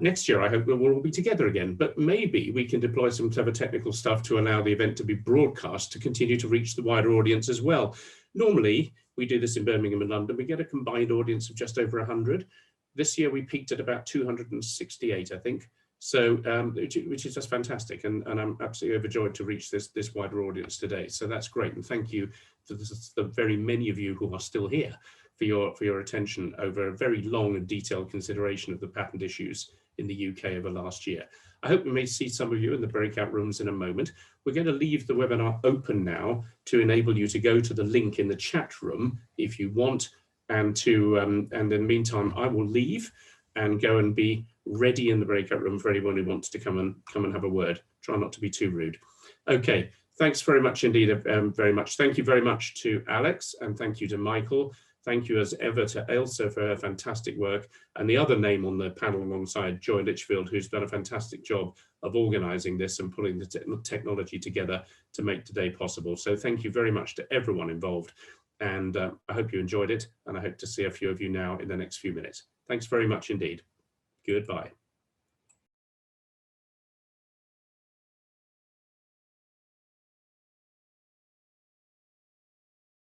Next year, I hope we'll all be together again, but maybe we can deploy some clever technical stuff to allow the event to be broadcast to continue to reach the wider audience as well. Normally, we do this in Birmingham and London. We get a combined audience of just over 100. This year, we peaked at about 268, I think. So, which is just fantastic, and I'm absolutely overjoyed to reach this wider audience today. So that's great, and thank you to the very many of you who are still here for your attention over a very long and detailed consideration of the patent issues in the UK over last year. I hope we may see some of you in the breakout rooms in a moment. We're going to leave the webinar open now to enable you to go to the link in the chat room if you want, and in the meantime, I will leave and go and be ready in the breakout room for anyone who wants to come and have a word. Try not to be too rude. Okay, thanks very much indeed, very much. Thank you very much to Alex, and thank you to Michael. Thank you as ever to Ailsa for her fantastic work, and the other name on the panel alongside, Joy Litchfield, who's done a fantastic job of organising this and pulling the technology together to make today possible. So thank you very much to everyone involved, and I hope you enjoyed it, and I hope to see a few of you now in the next few minutes. Thanks very much indeed. Goodbye.